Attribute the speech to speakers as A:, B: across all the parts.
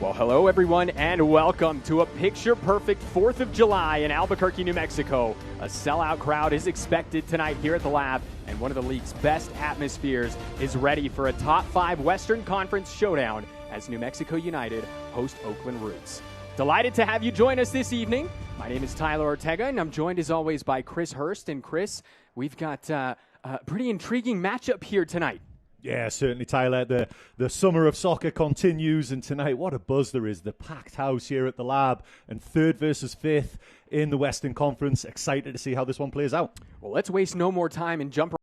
A: Well, hello everyone, and welcome to a picture-perfect 4th of July in Albuquerque, New Mexico. A sellout crowd is expected tonight here at the Lab, and one of the league's best atmospheres is ready for a top 5 Western Conference showdown as New Mexico United host Oakland Roots. Delighted to have you join us this evening. My name is Tyler Ortega, and I'm joined as always by Chris Hurst. And Chris, we've got a pretty intriguing matchup here tonight.
B: Yeah, certainly, Tyler. The summer of soccer continues, and tonight, what a buzz there is. The packed house here at the Lab, and 3rd versus 5th in the Western Conference. Excited to see how this one plays out.
A: Well, let's waste no more time and jump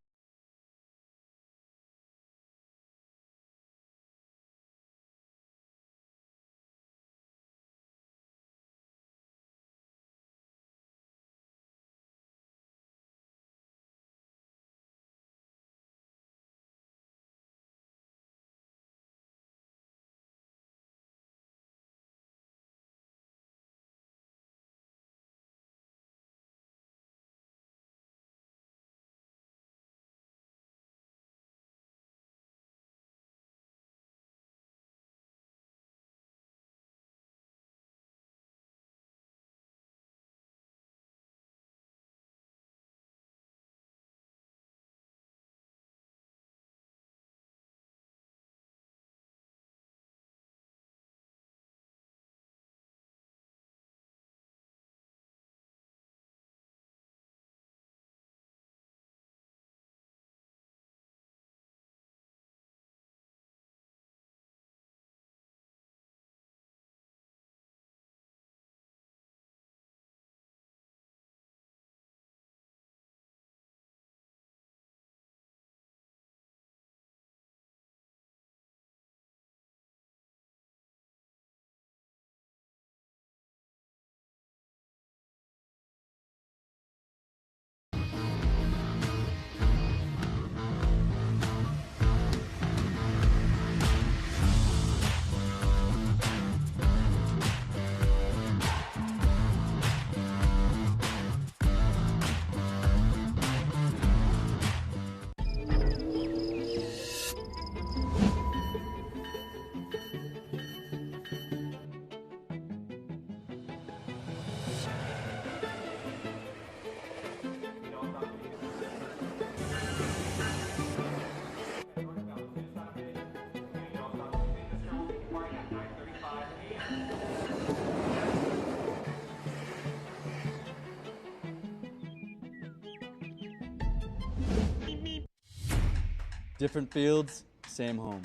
C: Different fields, same home.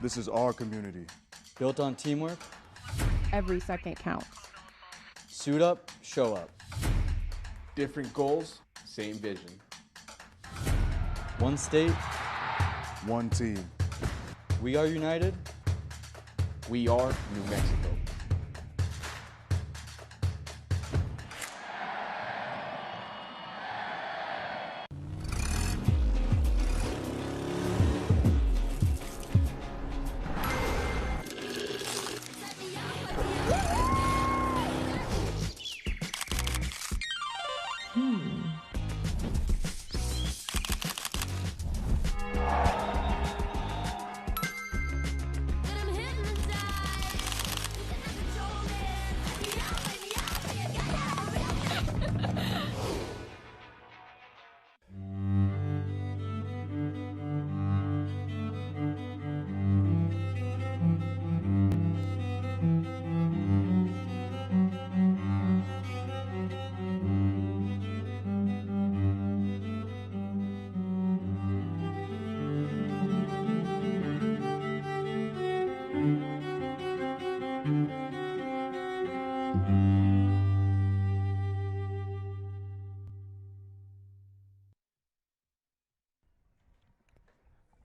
D: This is our community.
C: Built on teamwork.
E: Every second counts.
C: Suit up, show up.
F: Different goals, same vision.
C: One state,
D: One team.
C: we are united.
F: We are New Mexico.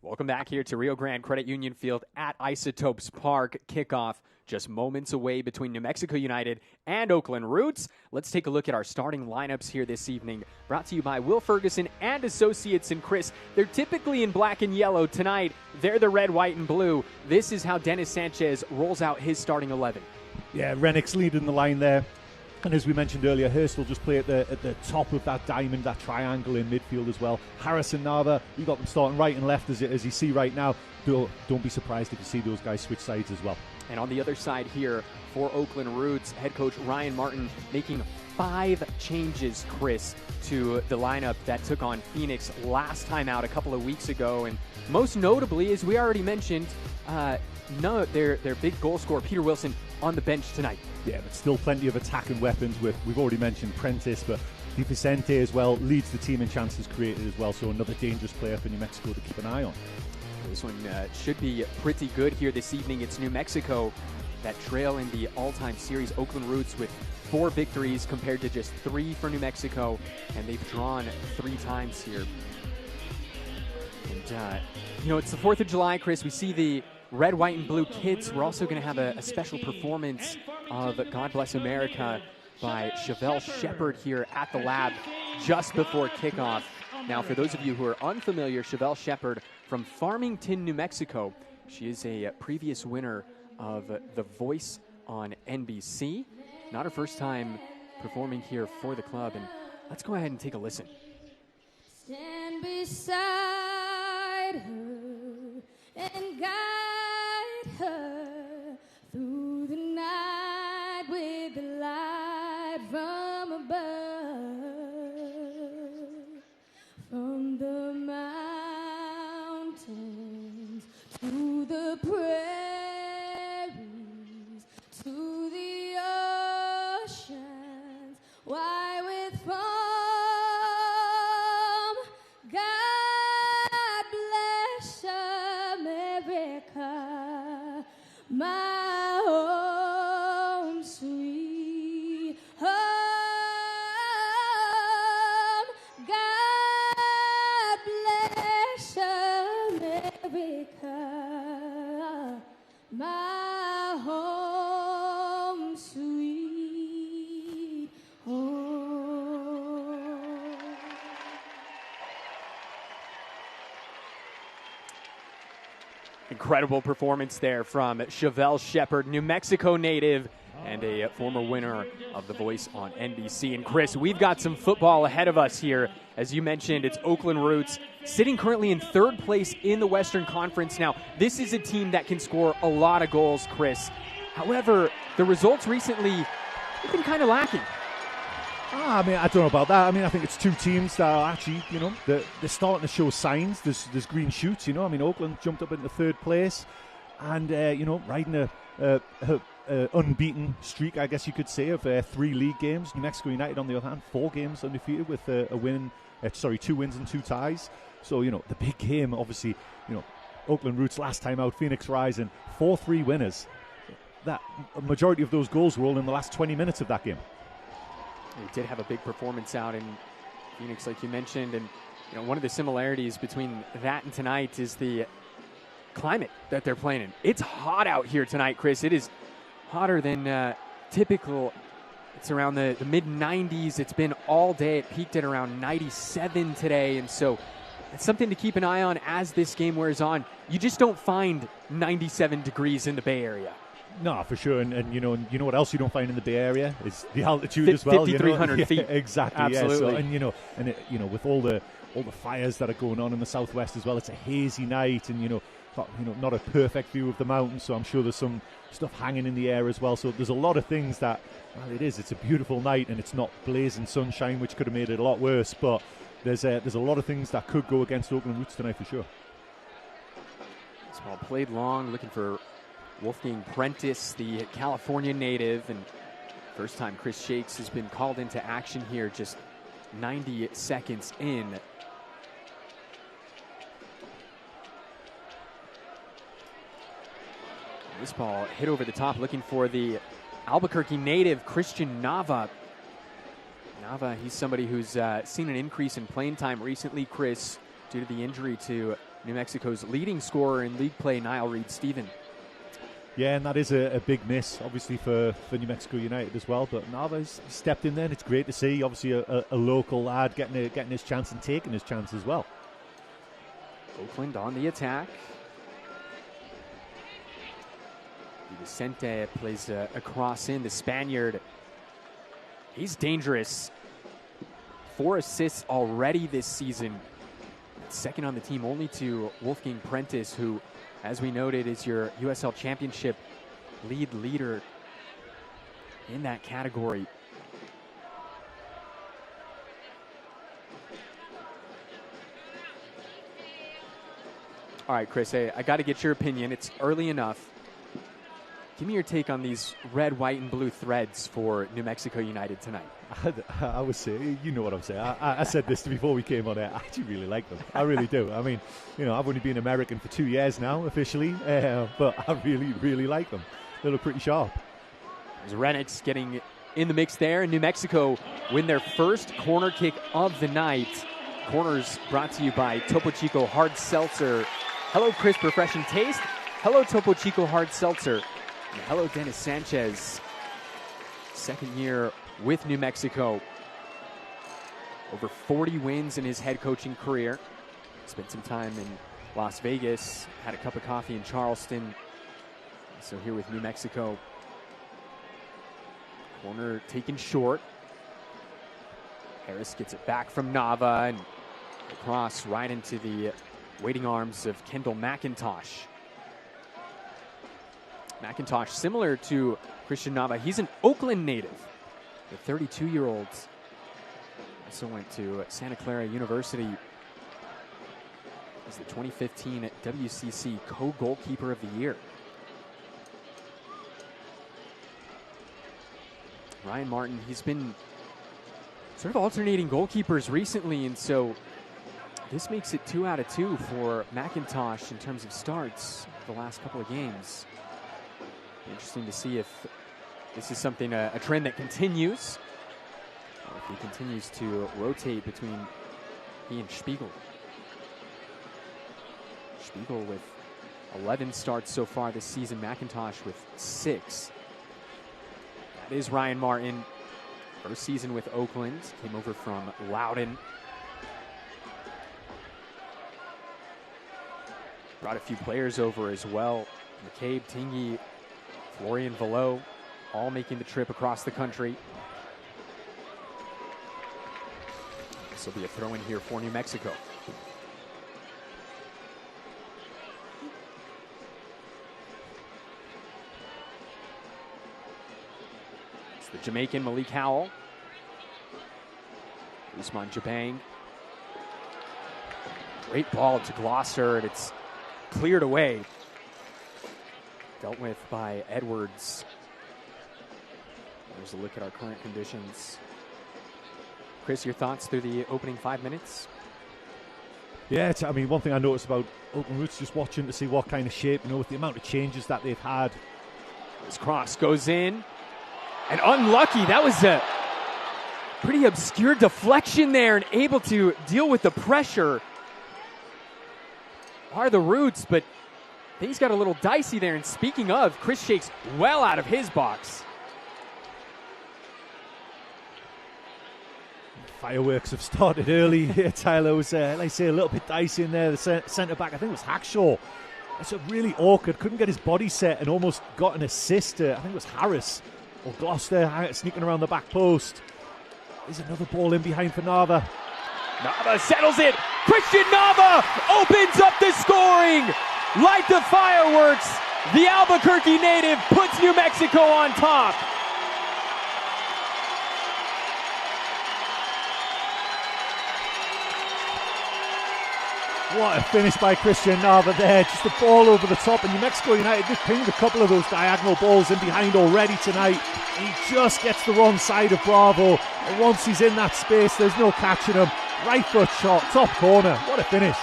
A: Welcome back here to Rio Grande Credit Union Field at Isotopes Park. Kickoff just moments away between New Mexico United and Oakland Roots. Let's take a look at our starting lineups here this evening. Brought to you by Will Ferguson and Associates. And Chris, they're typically in black and yellow. Tonight, they're the red, white, and blue. This is how Dennis Sanchez rolls out his starting 11.
B: Yeah, Rennick's leading the line there. And as we mentioned earlier, Hurst will just play at the top of that diamond, that triangle in midfield as well. Harris and Nava, you got them starting right and left as you see right now. Don't be surprised if you see those guys switch sides as well.
A: And on the other side here, for Oakland Roots, head coach Ryan Martin making 5 changes, Chris, to the lineup that took on Phoenix last time out a couple of weeks ago. And most notably, as we already mentioned, their big goal scorer, Peter Wilson, on the bench tonight.
B: Yeah, but still plenty of attacking weapons. We've already mentioned Prentice, but Di Vicente as well leads the team in chances created as well. So another dangerous player for New Mexico to keep an eye on.
A: This one should be pretty good here this evening. It's New Mexico that trail in the all-time series. Oakland Roots with 4 victories compared to just 3 for New Mexico, and they've drawn 3 times here. And, it's the 4th of July, Chris. We see the red, white, and blue kits. We're also going to have a special performance of God Bless America by Chevelle Shepherd here at the lab just before kickoff. Now, for those of you who are unfamiliar, Chevelle Shepherd from Farmington, New Mexico. She is a previous winner of The Voice on NBC. Not her first time performing here for the club. And let's go ahead and take a listen.
G: Stand beside her and guide her through the night with the light from above. From the mountains to the prairies to the oceans, why with foam? God bless America, my home sweet home. God bless America, my home sweet home.
A: Incredible performance there from Chevelle Shepherd, New Mexico native, and a former winner of The Voice on NBC. And Chris, we've got some football ahead of us here. As you mentioned, it's Oakland Roots, sitting currently in 3rd place in the Western Conference. Now, this is a team that can score a lot of goals, Chris. However, the results recently have been kind of lacking.
B: I mean, I don't know about that. I mean, I think it's 2 teams that are actually, they're starting to show signs. There's green shoots, I mean, Oakland jumped up into 3rd place and, riding a unbeaten streak, I guess you could say, of 3 league games. New Mexico United, on the other hand, 4 games undefeated with a win, 2 wins and 2 ties. So, the big game, obviously, Oakland Roots last time out, Phoenix Rising, 4-3 winners. That a majority of those goals were all in the last 20 minutes of that game.
A: They did have a big performance out in Phoenix, like you mentioned, and one of the similarities between that and tonight is the climate that they're playing in. It's hot out here tonight, Chris. It is hotter than typical. It's around the mid-90s. It's been all day. It peaked at around 97 today, and so it's something to keep an eye on as this game wears on. You just don't find 97 degrees in the Bay Area.
B: No, for sure, and you know what else you don't find in the Bay Area is the altitude as well.
A: 5,300 feet.
B: Exactly.
A: Absolutely.
B: Yeah. So, and with all the fires that are going on in the southwest as well, it's a hazy night, and not a perfect view of the mountains. So I'm sure there's some stuff hanging in the air as well. So there's a lot of things that, well, it's a beautiful night, and it's not blazing sunshine, which could have made it a lot worse. But there's a lot of things that could go against Oakland Roots tonight for sure.
A: This ball played long, looking for Wolfgang Prentice, the California native, and first time Chris Shakes has been called into action here, just 90 seconds in. This ball hit over the top, looking for the Albuquerque native, Christian Nava. Nava, he's somebody who's seen an increase in playing time recently, Chris, due to the injury to New Mexico's leading scorer in league play, Niall Reed-Stephen. Yeah,
B: and that is a big miss, obviously, for New Mexico United as well. But Nava's stepped in there, and it's great to see, obviously, a local lad getting his chance and taking his chance as well.
A: Oakland on the attack. Vicente plays a cross in. The Spaniard He's dangerous. 4 assists already this season. Second on the team only to Wolfgang Prentice, who, as we noted, is your USL Championship leader in that category. All right, Chris, hey, I got to get your opinion. It's early enough. Give me your take on these red, white, and blue threads for New Mexico United tonight.
B: I would say, you know what I'm saying. I said this before we came on air. I actually really like them. I really do. I mean, you know, I've only been American for 2 years now, officially, but I really, really like them. They look pretty sharp.
A: There's Renix getting in the mix there, and New Mexico win their first corner kick of the night. Corners brought to you by Topo Chico Hard Seltzer. Hello, crisp, refreshing taste. Hello, Topo Chico Hard Seltzer. And hello, Dennis Sanchez. Second year with New Mexico. Over 40 wins in his head coaching career. Spent some time in Las Vegas. Had a cup of coffee in Charleston. So here with New Mexico. Corner taken short. Harris gets it back from Nava, and the cross right into the waiting arms of Kendall McIntosh. McIntosh, similar to Christian Nava, he's an Oakland native. The 32-year-old also went to Santa Clara University. He's the 2015 WCC co-goalkeeper of the year. Ryan Martin, he's been sort of alternating goalkeepers recently, and so this makes it 2 out of 2 for McIntosh in terms of starts the last couple of games. Interesting to see if this is something, a trend that continues, or if he continues to rotate between he and Spiegel. Spiegel with 11 starts so far this season, McIntosh with 6. That is Ryan Martin. First season with Oakland, came over from Loudoun. Brought a few players over as well. McCabe, Tingy, Florian Velo, all making the trip across the country. This will be a throw in here for New Mexico. It's the Jamaican Malik Howell. Usman Jabang. Great ball to Gloucester, and it's cleared away. Dealt with by Edwards. There's a look at our current conditions. Chris, your thoughts through the opening 5 minutes?
B: Yeah, I mean, one thing I noticed about Oakland Roots, just watching to see what kind of shape, you know, with the amount of changes that they've had.
A: This cross goes in, and unlucky. That was a pretty obscure deflection there, and able to deal with the pressure are the Roots, but things got a little dicey there. And speaking of, Chris Shakes well out of his box.
B: Fireworks have started early here, Tyler. It was, like I say, a little bit dicey in there. The centre-back, I think it was Hackshaw. It's a really awkward, couldn't get his body set and almost got an assist. I think it was Harris or Gloucester sneaking around the back post. There's another ball in behind for Nava.
A: Nava settles it. Christian Nava opens up the scoring. Light the fireworks. The Albuquerque native puts New Mexico on top.
B: What a finish by Christian Nava there. Just the ball over the top. And New Mexico United, they've pinged a couple of those diagonal balls in behind already tonight. And he just gets the wrong side of Bravo. And once he's in that space, there's no catching him. Right foot shot, top corner. What a finish.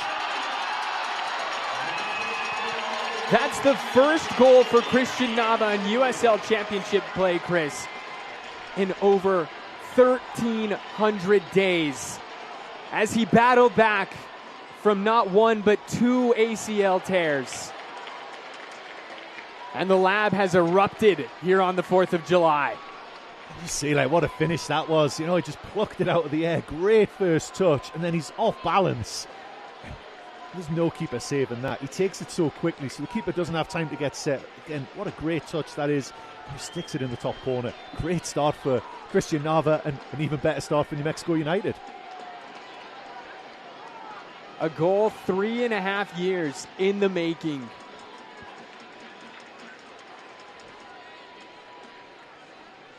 A: That's the first goal for Christian Nava in USL Championship play, Chris, in over 1,300 days, as he battled back from not 1 but 2 ACL tears. And the lab has erupted here on the 4th of July.
B: You see, like, what a finish that was. You know, he just plucked it out of the air. Great first touch, and then he's off balance. There's no keeper saving that. He takes it so quickly, so the keeper doesn't have time to get set. Again, what a great touch that is. He sticks it in the top corner. Great start for Christian Nava, and an even better start for New Mexico United.
A: A goal 3.5 years in the making.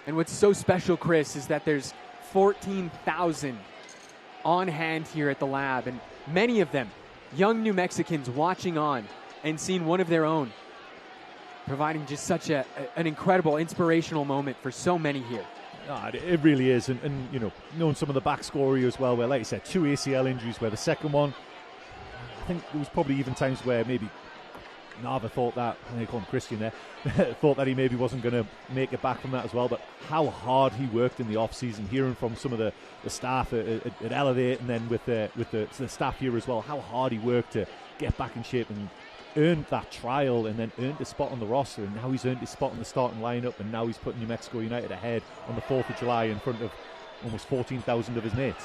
A: And what's so special, Chris, is that there's 14,000 on hand here at the lab, and many of them young New Mexicans watching on and seeing one of their own, providing just such an incredible, inspirational moment for so many here.
B: It really is, and you know, knowing some of the back story as well, where, like you said, 2 ACL injuries, where the second one, I think there was probably even times where maybe Nava thought that, and they call him Christian there, thought that he maybe wasn't going to make it back from that as well. But how hard he worked in the off-season, hearing from some of the staff at Elevate, and then with the staff here as well, how hard he worked to get back in shape and earned that trial, and then earned a spot on the roster, and now he's earned his spot in the starting lineup, and now he's putting New Mexico United ahead on the 4th of July in front of almost 14,000 of his mates.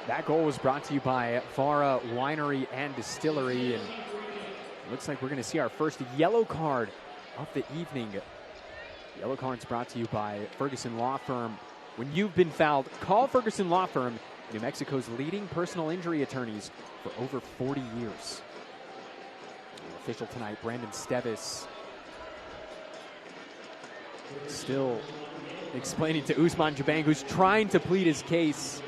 A: That goal was brought to you by Vara Winery and Distillery, and it looks like we're going to see our first yellow card of the evening. Yellow card's brought to you by Ferguson Law Firm. When you've been fouled, call Ferguson Law Firm, New Mexico's leading personal injury attorneys for over 40 years. Official tonight, Brandon Stevis, still explaining to Ousmane Jabang, who's trying to plead his case.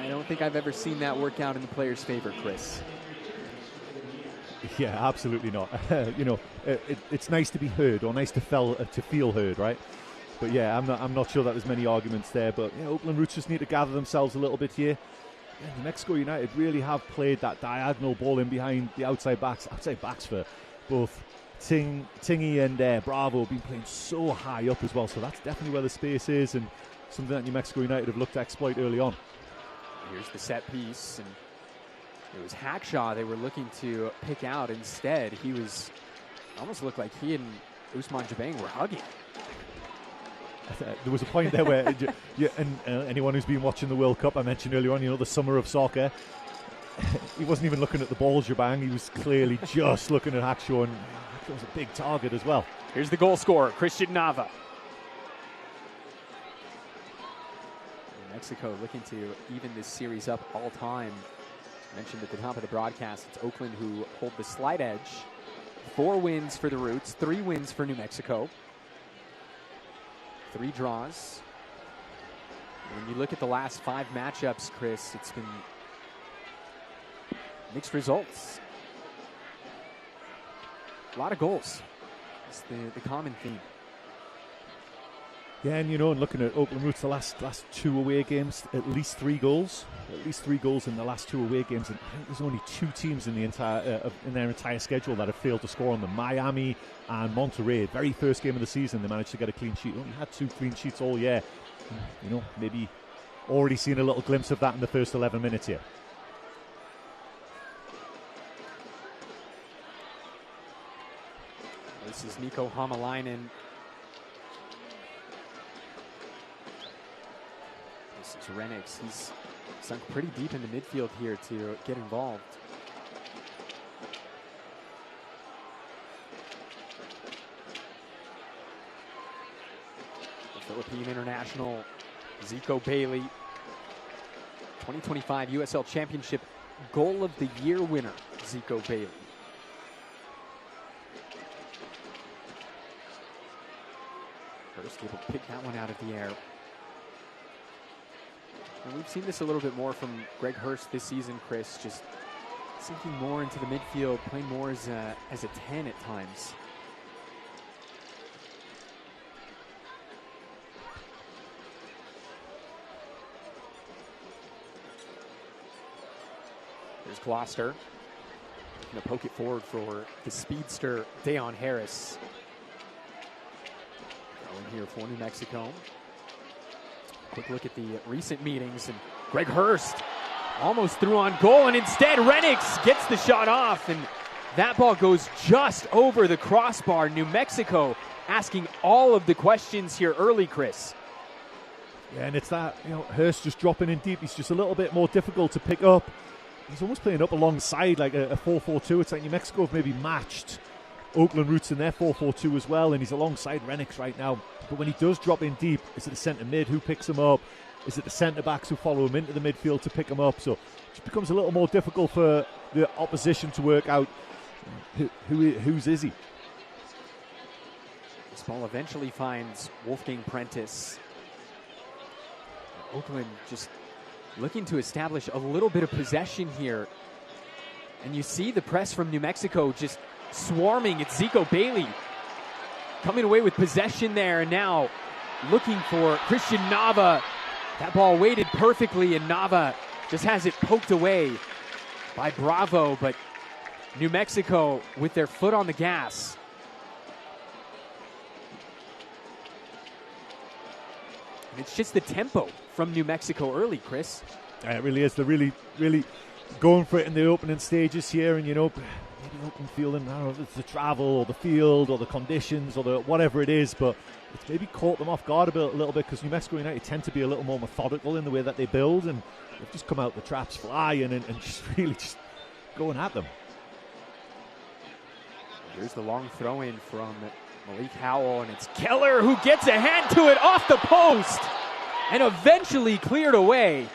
A: I don't think I've ever seen that work out in the player's favor, Chris.
B: Yeah, absolutely not. You know, it's nice to be heard, or nice to feel heard, right? But yeah, I'm not sure that there's many arguments there. But yeah, Oakland Roots just need to gather themselves a little bit here. Yeah, New Mexico United really have played that diagonal ball in behind the outside backs for both Tingy and Bravo, been playing so high up as well. So that's definitely where the space is, and something that New Mexico United have looked to exploit early on.
A: Here's the set piece, and it was Hackshaw they were looking to pick out. Instead, he was almost looked like he and Ousmane Jabang were hugging.
B: There was a point there where, and anyone who's been watching the World Cup, I mentioned earlier on, you know, the summer of soccer, he wasn't even looking at the ball, Jabang. He was clearly just looking at Hackshaw, and Hackshaw was a big target as well.
A: Here's the goal scorer, Christian Nava. Mexico looking to even this series up all time. Mentioned at the top of the broadcast, it's Oakland who hold the slight edge. 4 wins for the Roots, 3 wins for New Mexico. 3 draws. When you look at the last 5 matchups, Chris, it's been mixed results. A lot of goals. It's the common theme.
B: Yeah, and you know, and looking at Oakland Roots, the last 2 away games, at least 3 goals. At least 3 goals in the last 2 away games, and I think there's only 2 teams in their entire schedule that have failed to score on them. Miami and Monterrey. Very first game of the season, they managed to get a clean sheet. Only had 2 clean sheets all year. You know, maybe already seen a little glimpse of that in the first 11 minutes here.
A: This is Nico Hamalainen. This is Renix. He's sunk pretty deep in the midfield here to get involved. The Philippine international Zico Bailey, 2025 USL Championship Goal of the Year winner, Zico Bailey. First able to pick that one out of the air. And we've seen this a little bit more from Greg Hurst this season, Chris, just sinking more into the midfield, playing more as a 10 at times. There's Gloucester. Going to poke it forward for the speedster, Deon Harris. Going here for New Mexico. Quick look at the recent meetings, and Greg Hurst almost threw on goal, and instead Renix gets the shot off, and that ball goes just over the crossbar. New Mexico asking all of the questions here early, Chris.
B: Yeah, and it's that, Hurst just dropping in deep. He's just a little bit more difficult to pick up. He's almost playing up alongside like a 4-4-2. It's like New Mexico have maybe matched Oakland Roots in their 4-4-2 as well, and he's alongside Renix right now. But when he does drop in deep, is it the centre mid who picks him up? Is it the centre backs who follow him into the midfield to pick him up? So it just becomes a little more difficult for the opposition to work out who's is he.
A: This ball eventually finds Wolfgang Prentice. Oakland just looking to establish a little bit of possession here. And you see the press from New Mexico just swarming. It's Zico Bailey coming away with possession there, and now looking for Christian Nava. That ball weighted perfectly, and Nava just has it poked away by Bravo, but New Mexico with their foot on the gas. And it's just the tempo from New Mexico early, Chris.
B: Yeah, it really is. They're really, really going for it in the opening stages here, and maybe Oakland feeling, I don't know if it's the travel or the field or the conditions or the whatever it is, but it's maybe caught them off guard a little bit, because New Mexico United tend to be a little more methodical in the way that they build, and they've just come out the traps flying and just really just going at them.
A: Here's the long throw in from Malik Howell, and it's Keller who gets a hand to it off the post and eventually cleared away.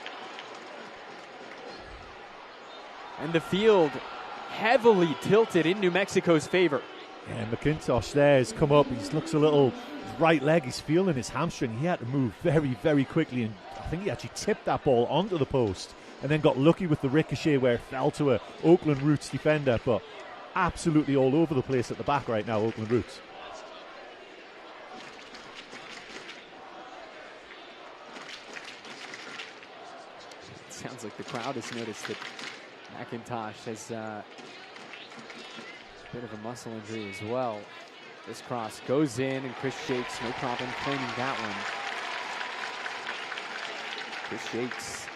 A: And the field heavily tilted in New Mexico's favor.
B: Yeah, McIntosh there has come up. He looks a little, his right leg, he's feeling his hamstring. He had to move very, very quickly, and I think he actually tipped that ball onto the post and then got lucky with the ricochet where it fell to a Oakland Roots defender, but absolutely all over the place at the back right now, Oakland Roots.
A: It sounds like the crowd has noticed that McIntosh has a bit of a muscle injury as well. This cross goes in, and Chris Shakes, no problem claiming that one. Chris Shakes,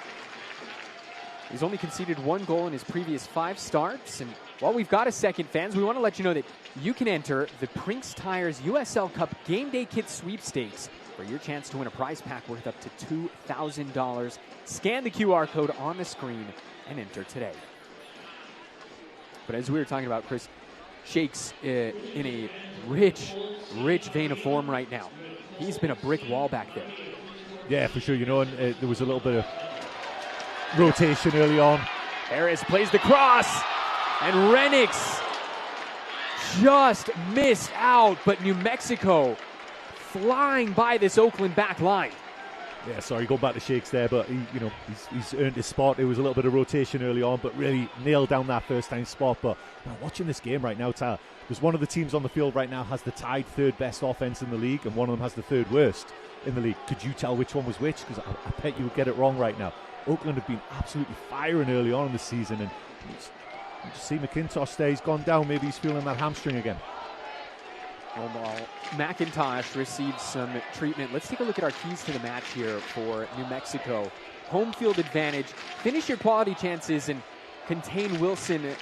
A: he's only conceded 1 goal in his previous 5 starts. And while we've got a second, fans, we want to let you know that you can enter the Prinks Tires USL Cup Game Day Kit Sweepstakes for your chance to win a prize pack worth up to $2,000. Scan the QR code on the screen and enter today. But as we were talking about, Chris, Shakes in a rich vein of form right now. He's been a brick wall back there.
B: Yeah, for sure. And there was a little bit of rotation early on.
A: Harris plays the cross, and Renix just missed out, but New Mexico flying by this Oakland back line.
B: Yeah, sorry, going back to Shakes there, but he's earned his spot. There was a little bit of rotation early on, but really nailed down that first-time spot. But watching this game right now, Tyler, because one of the teams on the field right now has the tied 3rd best offense in the league, and one of them has the 3rd worst in the league. Could you tell which one was which? Because I bet you would get it wrong right now. Oakland have been absolutely firing early on in the season, and you just see McIntosh there. He's gone down. Maybe he's feeling that hamstring again.
A: McIntosh receives some treatment. Let's take a look at our keys to the match here for New Mexico. Home field advantage, finish your quality chances, and contain Wilson.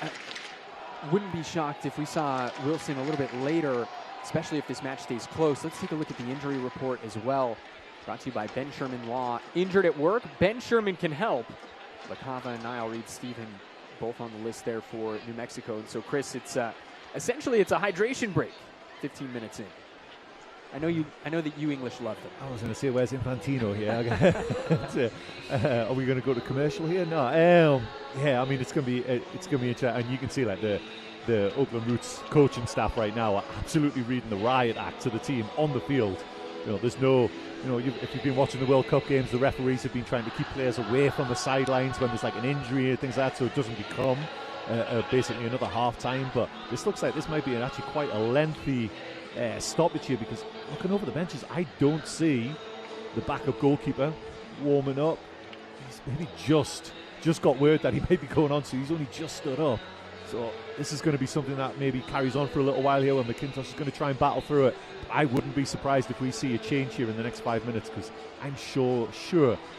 A: Wouldn't be shocked if we saw Wilson a little bit later, especially if this match stays close. Let's take a look at the injury report as well. Brought to you by Ben Sherman Law. Injured at work, Ben Sherman can help. Lacava and Niall Reed-Stephen both on the list there for New Mexico. And so, Chris, it's essentially it's a hydration break. 15 minutes in. I know that you English love them.
B: I was going to say, where's Infantino here? Are we going to go to commercial here? No. Yeah, I mean it's going to be interesting, and you can see like the Oakland Roots coaching staff right now are absolutely reading the riot act to the team on the field. There's no, if you've been watching the World Cup games, the referees have been trying to keep players away from the sidelines when there's like an injury and things like that, so it doesn't become basically another half time. But this looks like this might be actually quite a lengthy stoppage here, because looking over the benches, I don't see the backup goalkeeper warming up. He's maybe just got word that he may be going on, so he's only just stood up. So this is going to be something that maybe carries on for a little while here, when McIntosh is going to try and battle through it. But I wouldn't be surprised if we see a change here in the next 5 minutes, because I'm sure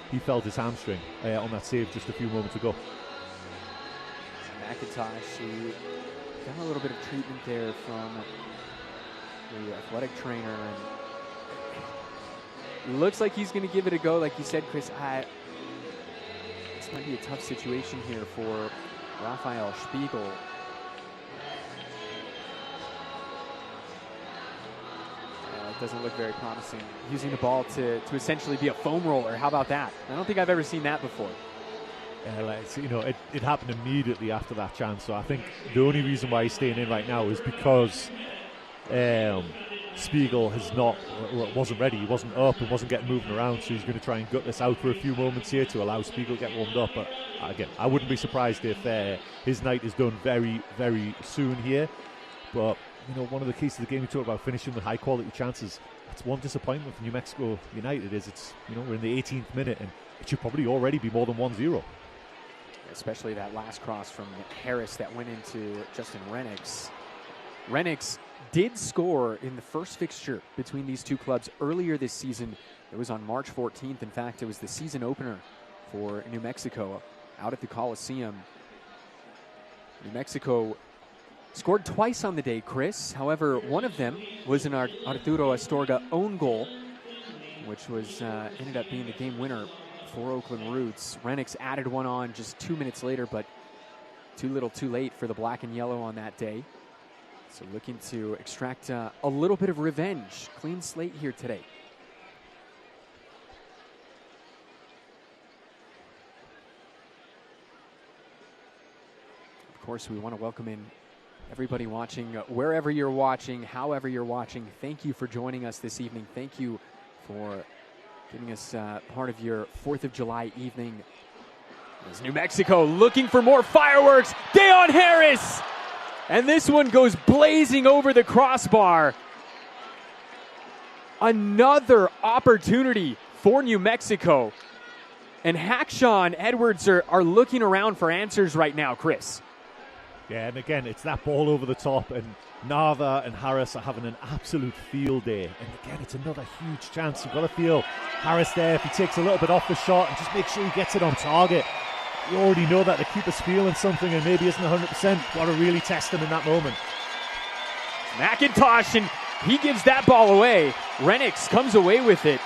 B: he felt his hamstring on that save just a few moments ago.
A: McIntosh, who got a little bit of treatment there from the athletic trainer, and Looks like he's going to give it a go. Like you said, Chris, this might be a tough situation here for Raphael Spiegel. It doesn't look very promising. Using the ball to essentially be a foam roller. How about that? I don't think I've ever seen that before.
B: It happened immediately after that chance. So I think the only reason why he's staying in right now is because Spiegel wasn't ready. He wasn't up and wasn't getting moving around. So he's going to try and gut this out for a few moments here to allow Spiegel to get warmed up. But again, I wouldn't be surprised if his night is done very, very soon here. But one of the keys to the game we talked about, finishing with high quality chances. That's one disappointment for New Mexico United is we're in the 18th minute and it should probably already be more than 1-0.
A: Especially that last cross from Harris that went into Justin Rennicks. Rennicks did score in the first fixture between these two clubs earlier this season. It was on March 14th. In fact, it was the season opener for New Mexico out at the Coliseum. New Mexico scored twice on the day, Chris. However, one of them was an Arturo Astorga own goal, which was ended up being the game winner for Oakland Roots. Rennicks added one on just 2 minutes later, but too little too late for the black and yellow on that day. So looking to extract a little bit of revenge. Clean slate here today. Of course, we want to welcome in everybody watching, wherever you're watching, however you're watching. Thank you for joining us this evening. Thank you for giving us part of your 4th of July evening. As New Mexico looking for more fireworks. Deon Harris! And this one goes blazing over the crossbar. Another opportunity for New Mexico. And Hackshaw and Edwards are looking around for answers right now, Chris.
B: Yeah, and again, it's that ball over the top, and Nava and Harris are having an absolute field day. And again, it's another huge chance. You've got to feel Harris there. If he takes a little bit off the shot and just make sure he gets it on target. You already know that the keeper's feeling something and maybe isn't 100%. Got to really test him in that moment.
A: McIntosh, and he gives that ball away. Rennicks comes away with it.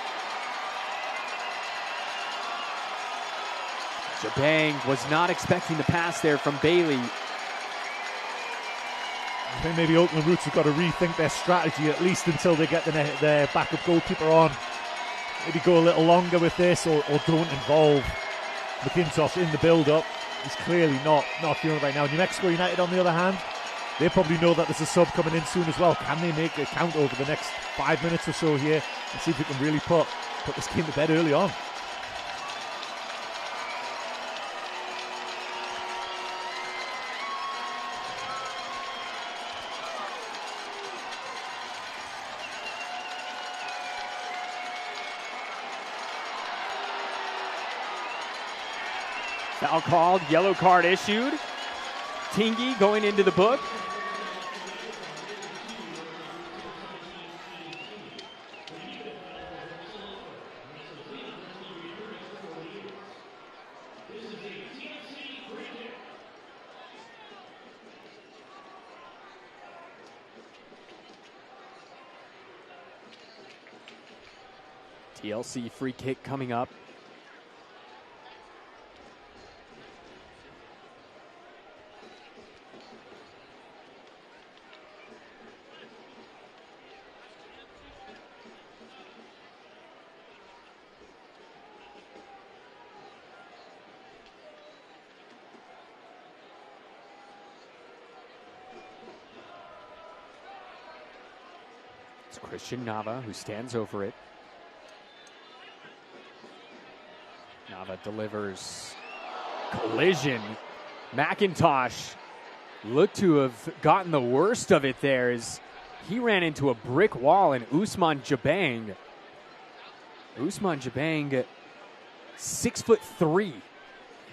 A: Jabang was not expecting the pass there from Bailey.
B: I think maybe Oakland Roots have got to rethink their strategy at least until they get their backup goalkeeper on. Maybe go a little longer with this or don't involve McIntosh in the build-up. He's clearly not feeling it right now. New Mexico United, on the other hand, they probably know that there's a sub coming in soon as well. Can they make it count over the next 5 minutes or so here and see if they can really put this game to bed early on?
A: Foul called, yellow card issued. Tingy going into the book. TLC free kick coming up. It's Christian Nava who stands over it. Nava delivers. Collision. McIntosh looked to have gotten the worst of it there as he ran into a brick wall, and Usman Jabang. Usman Jabang, 6'3".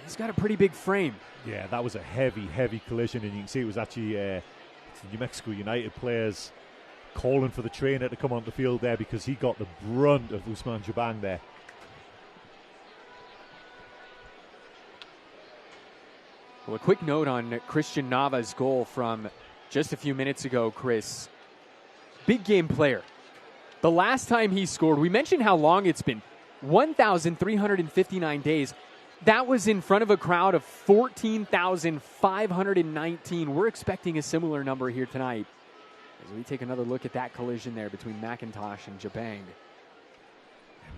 A: He's got a pretty big frame.
B: Yeah, that was a heavy collision, and you can see it was actually the New Mexico United players calling for the trainer to come on the field there because he got the brunt of Usman Jabang there.
A: Well, a quick note on Christian Nava's goal from just a few minutes ago, Chris. Big game player. The last time he scored, we mentioned how long it's been, 1,359 days. That was in front of a crowd of 14,519. We're expecting a similar number here tonight as we take another look at that collision there between McIntosh and Jabang.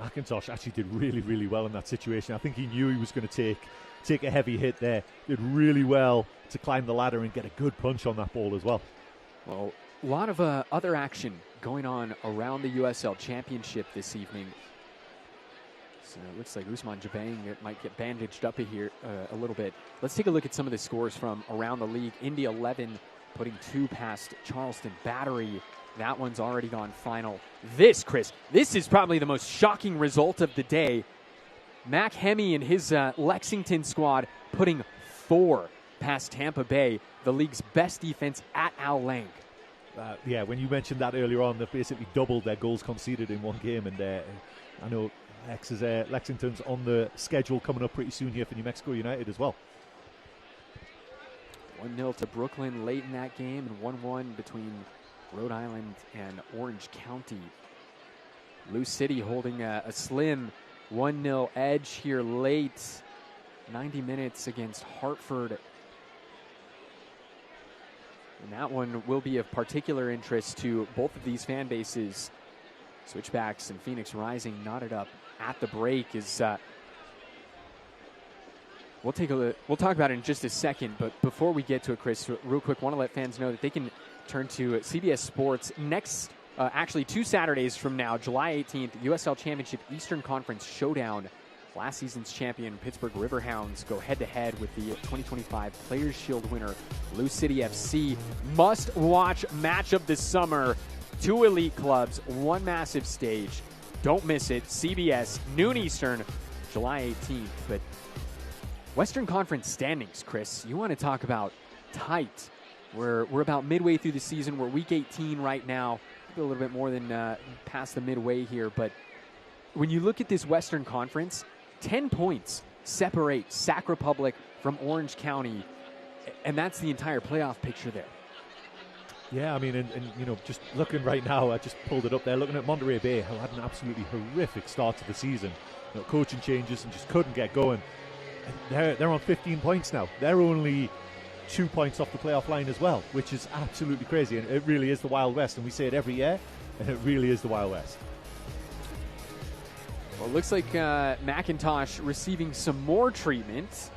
B: McIntosh actually did really, really well in that situation. I think he knew he was going to take a heavy hit there. Did really well to climb the ladder and get a good punch on that ball as well.
A: Well, a lot of other action going on around the USL Championship this evening. So it looks like Usman Jabang might get bandaged up here a little bit. Let's take a look at some of the scores from around the league. Indy 11 putting 2 past Charleston Battery. That one's already gone final. This, Chris, this is probably the most shocking result of the day. Mac Hemi and his Lexington squad putting 4 past Tampa Bay, the league's best defense at Al Lang.
B: Yeah, when you mentioned that earlier on, they've basically doubled their goals conceded in one game. And I know Lexington's on the schedule coming up pretty soon here for New Mexico United as well.
A: 1-0 to Brooklyn late in that game, and 1-1 between Rhode Island and Orange County. Lou City holding a slim 1-0 edge here late. 90 minutes against Hartford. And that one will be of particular interest to both of these fan bases. Switchbacks and Phoenix Rising knotted up at the break. We'll talk about it in just a second, but before we get to it, Chris, real quick, want to let fans know that they can turn to CBS Sports next, actually 2 Saturdays from now, July 18th, USL Championship Eastern Conference Showdown. Last season's champion Pittsburgh Riverhounds go head-to-head with the 2025 Players' Shield winner, Lou City FC. Must-watch match of the summer. 2 elite clubs, 1 massive stage. Don't miss it. CBS, noon Eastern, July 18th. But Western Conference standings, Chris, you want to talk about tight. We're about midway through the season. We're week 18 right now. A little bit more than past the midway here. But when you look at this Western Conference, 10 points separate Sac Republic from Orange County. And that's the entire playoff picture there.
B: Yeah, I mean, and you know, just looking right now, I just pulled it up there, looking at Monterey Bay, who had an absolutely horrific start to the season. You know, coaching changes and just couldn't get going. And they're on 15 points now. They're only 2 points off the playoff line as well, which is absolutely crazy. And it really is the Wild West, and we say it every year, and it really is the Wild West.
A: Well, it looks like McIntosh receiving some more treatment.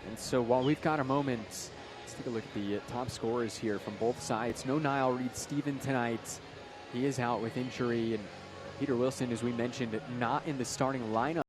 A: And so while we've got a moment, let's take a look at the top scorers here from both sides. No Niall Reed-Steven tonight. He is out with injury. And Peter Wilson, as we mentioned, not in the starting lineup.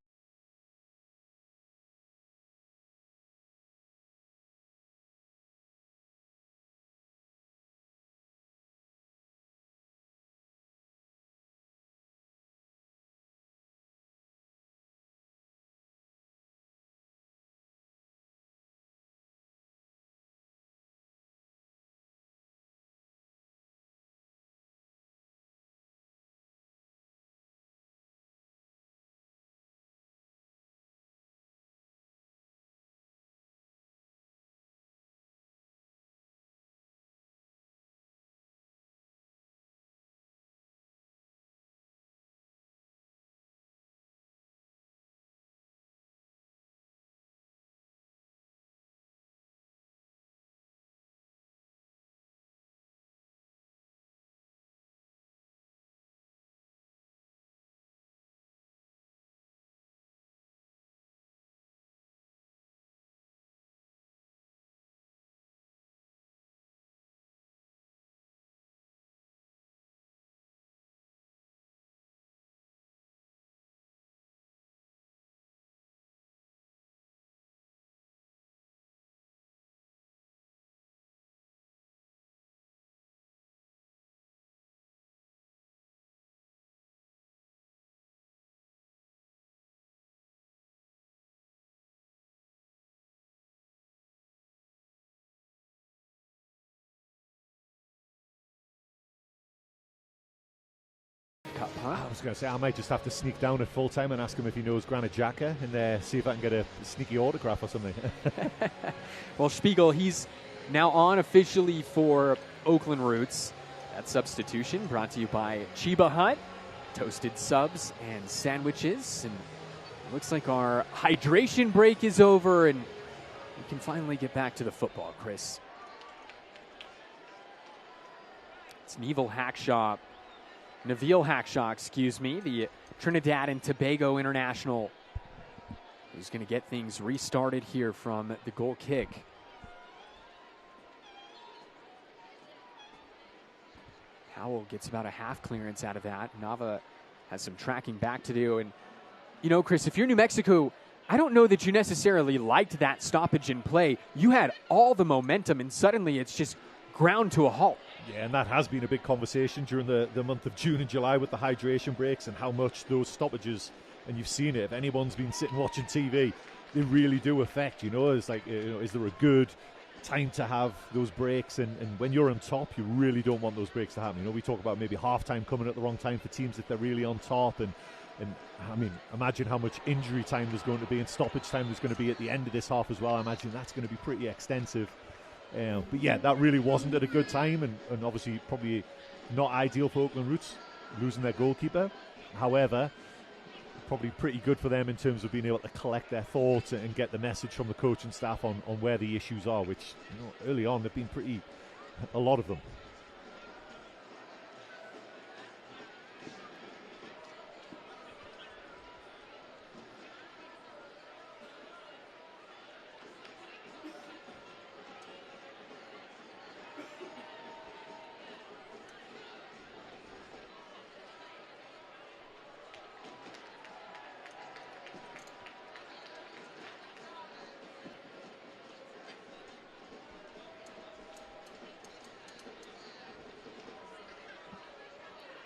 B: I was going to say, I might just have to sneak down at full time and ask him if he knows Granit Xhaka and see if I can get a sneaky autograph or something.
A: Well, Spiegel, he's now on officially for Oakland Roots. That substitution brought to you by Chiba Hut. toasted subs and sandwiches, and it looks like our hydration break is over and we can finally get back to the football, Chris. It's Neville Hackshaw, excuse me, the Trinidad and Tobago international, who's going to get things restarted here from the goal kick. Howell gets about a half clearance out of that. Nava has some tracking back to do. And, you know, Chris, if you're New Mexico, I don't know that you necessarily liked that stoppage in play. You had all the momentum, and suddenly it's just ground to a halt.
B: Yeah, and that has been a big conversation during the month of June and July with the hydration breaks and how much those stoppages, and you've seen it, if anyone's been sitting watching TV, they really do affect, you know. It's like, you know, is there a good time to have those breaks? And when you're on top, you really don't want those breaks to happen. You know, we talk about maybe halftime coming at the wrong time for teams if they're really on top. And I mean, imagine how much injury time there's going to be and stoppage time there's going to be at the end of this half as well. I imagine that's going to be pretty extensive. But yeah, that really wasn't at a good time, and obviously probably not ideal for Oakland Roots, losing their goalkeeper. However, probably pretty good for them in terms of being able to collect their thoughts and get the message from the coaching staff on where the issues are, which, you know, early on they've been a lot of them.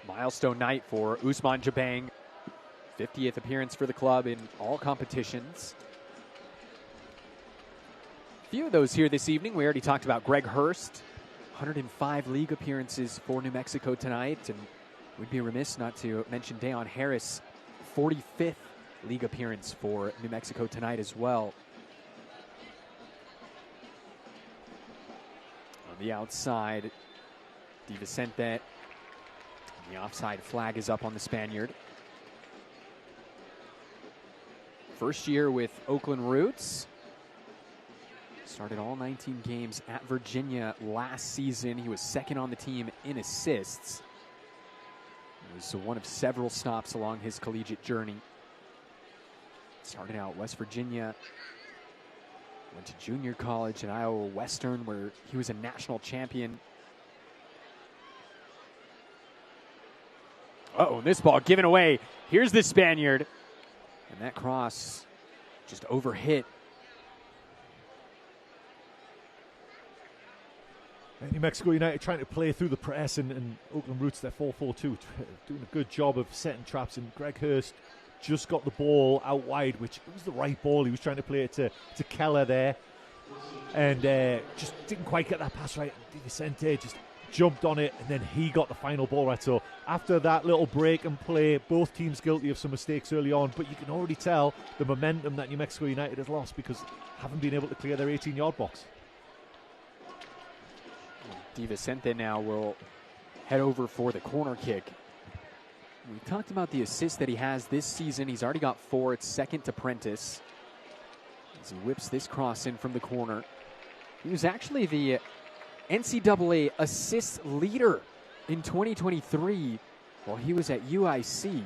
A: Milestone night for Usman Jabang. 50th appearance for the club in all competitions. A few of those here this evening. We already talked about Greg Hurst. 105 league appearances for New Mexico tonight. And we'd be remiss not to mention Dayon Harris. 45th league appearance for New Mexico tonight as well. On the outside, Di Vicente. The offside flag is up on the Spaniard. First year with Oakland Roots. Started all 19 games at Virginia last season. He was second on the team in assists. It was one of several stops along his collegiate journey. Started out West Virginia. Went to junior college at Iowa Western, where he was a national champion. Uh-oh, this ball given away. Here's the Spaniard. And that cross just overhit.
B: New Mexico United trying to play through the press, and Oakland Roots, their 4-4-2, doing a good job of setting traps. And Greg Hurst just got the ball out wide, which it was the right ball. He was trying to play it to Keller there. And just didn't quite get that pass right. Di Vicente just jumped on it, and then he got the final ball right. So after that little break and play, both teams guilty of some mistakes early on, but you can already tell the momentum that New Mexico United has lost because haven't been able to clear their 18-yard box.
A: Di Vicente now will head over for the corner kick. We talked about the assists that he has this season. He's already got 4. It's second to Prentice as he whips this cross in from the corner. He was actually the NCAA assists leader in 2023 while he was at UIC. And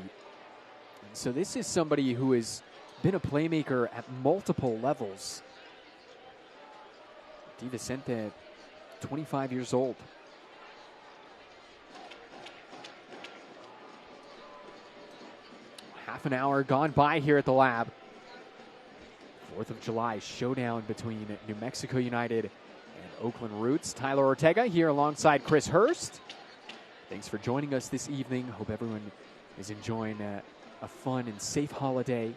A: so this is somebody who has been a playmaker at multiple levels. Di Vicente, 25 years old. Half an hour gone by here at the lab. 4th of July showdown between New Mexico United and Oakland Roots. Tyler Ortega here alongside Chris Hurst. Thanks for joining us this evening. Hope everyone is enjoying a fun and safe holiday.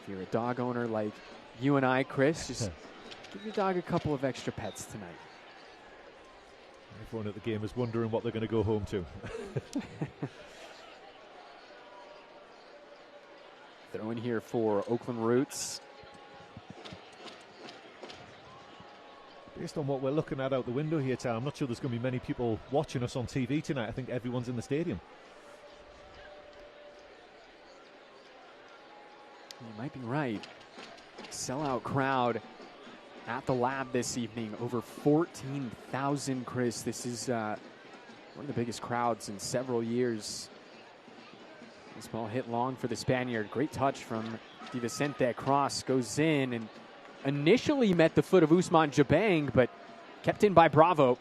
A: If you're a dog owner like you and I, Chris, just give your dog a couple of extra pets tonight.
B: Everyone at the game is wondering what they're going to go home to.
A: Throw in here for Oakland Roots.
B: Based on what we're looking at out the window here, Tal, I'm not sure there's going to be many people watching us on TV tonight. I think everyone's in the stadium.
A: You might be right. Sellout crowd at the Lab this evening. Over 14,000, Chris. This is one of the biggest crowds in several years. This ball hit long for the Spaniard. Great touch from Di Vicente. Cross goes in and initially met the foot of Ousmane Jabang, but kept in by Bravo.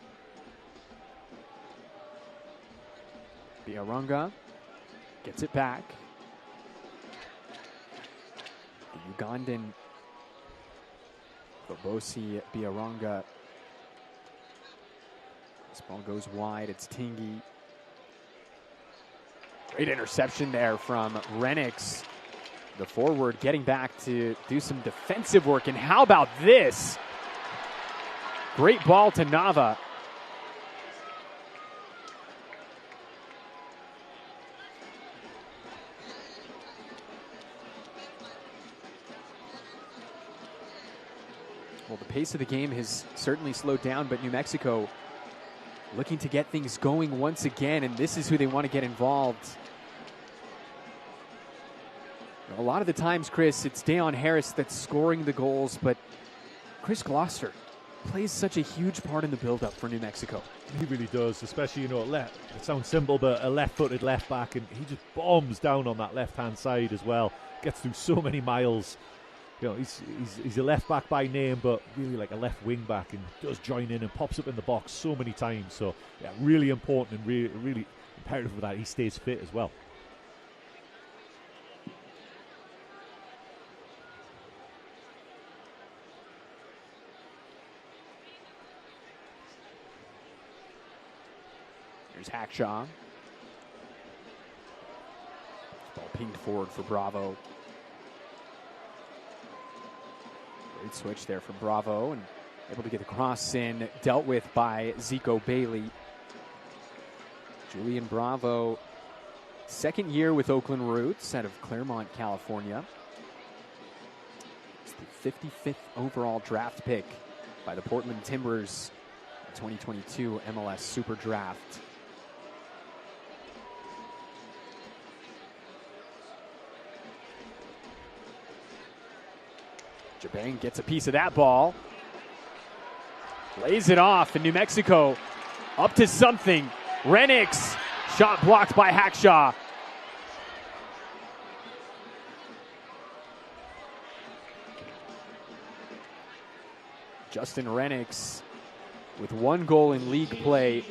A: Biarunga gets it back. The Ugandan Bobosi Biarunga. This ball goes wide. It's Tingy. Great interception there from Renix. The forward getting back to do some defensive work. And how about this? Great ball to Nava. Well, the pace of the game has certainly slowed down, but New Mexico looking to get things going once again, and this is who they want to get involved. A lot of the times, Chris, it's Dayon Harris that's scoring the goals, but Chris Gloucester plays such a huge part in the build-up for New Mexico.
B: He really does, especially, it sounds simple, but a left-footed left back, and he just bombs down on that left-hand side as well. Gets through so many miles. He's a left back by name, but really like a left wing back, and does join in and pops up in the box so many times. So, yeah, really important and really imperative for that he stays fit as well.
A: Here's Hackshaw. Ball pinged forward for Bravo. Great switch there for Bravo, and able to get the cross in, dealt with by Zico Bailey. Julian Bravo, second year with Oakland Roots out of Claremont, California. It's the 55th overall draft pick by the Portland Timbers, 2022 MLS Super Draft. Jabang gets a piece of that ball. Lays it off, and New Mexico up to something. Renix, shot blocked by Hackshaw. Justin Renix, with one goal in league play,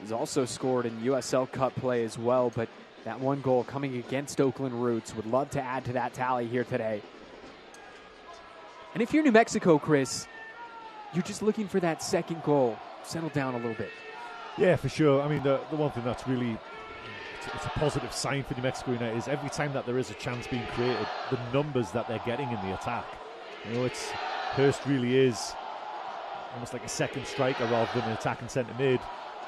A: he's also scored in USL Cup play as well, but that one goal coming against Oakland Roots. Would love to add to that tally here today. And if you're New Mexico, Chris, you're just looking for that second goal. Settle down a little bit.
B: Yeah, for sure. I mean, the one thing that's really it's a positive sign for New Mexico United is every time that there is a chance being created, the numbers that they're getting in the attack. Hurst really is almost like a second striker rather than an attacking centre mid,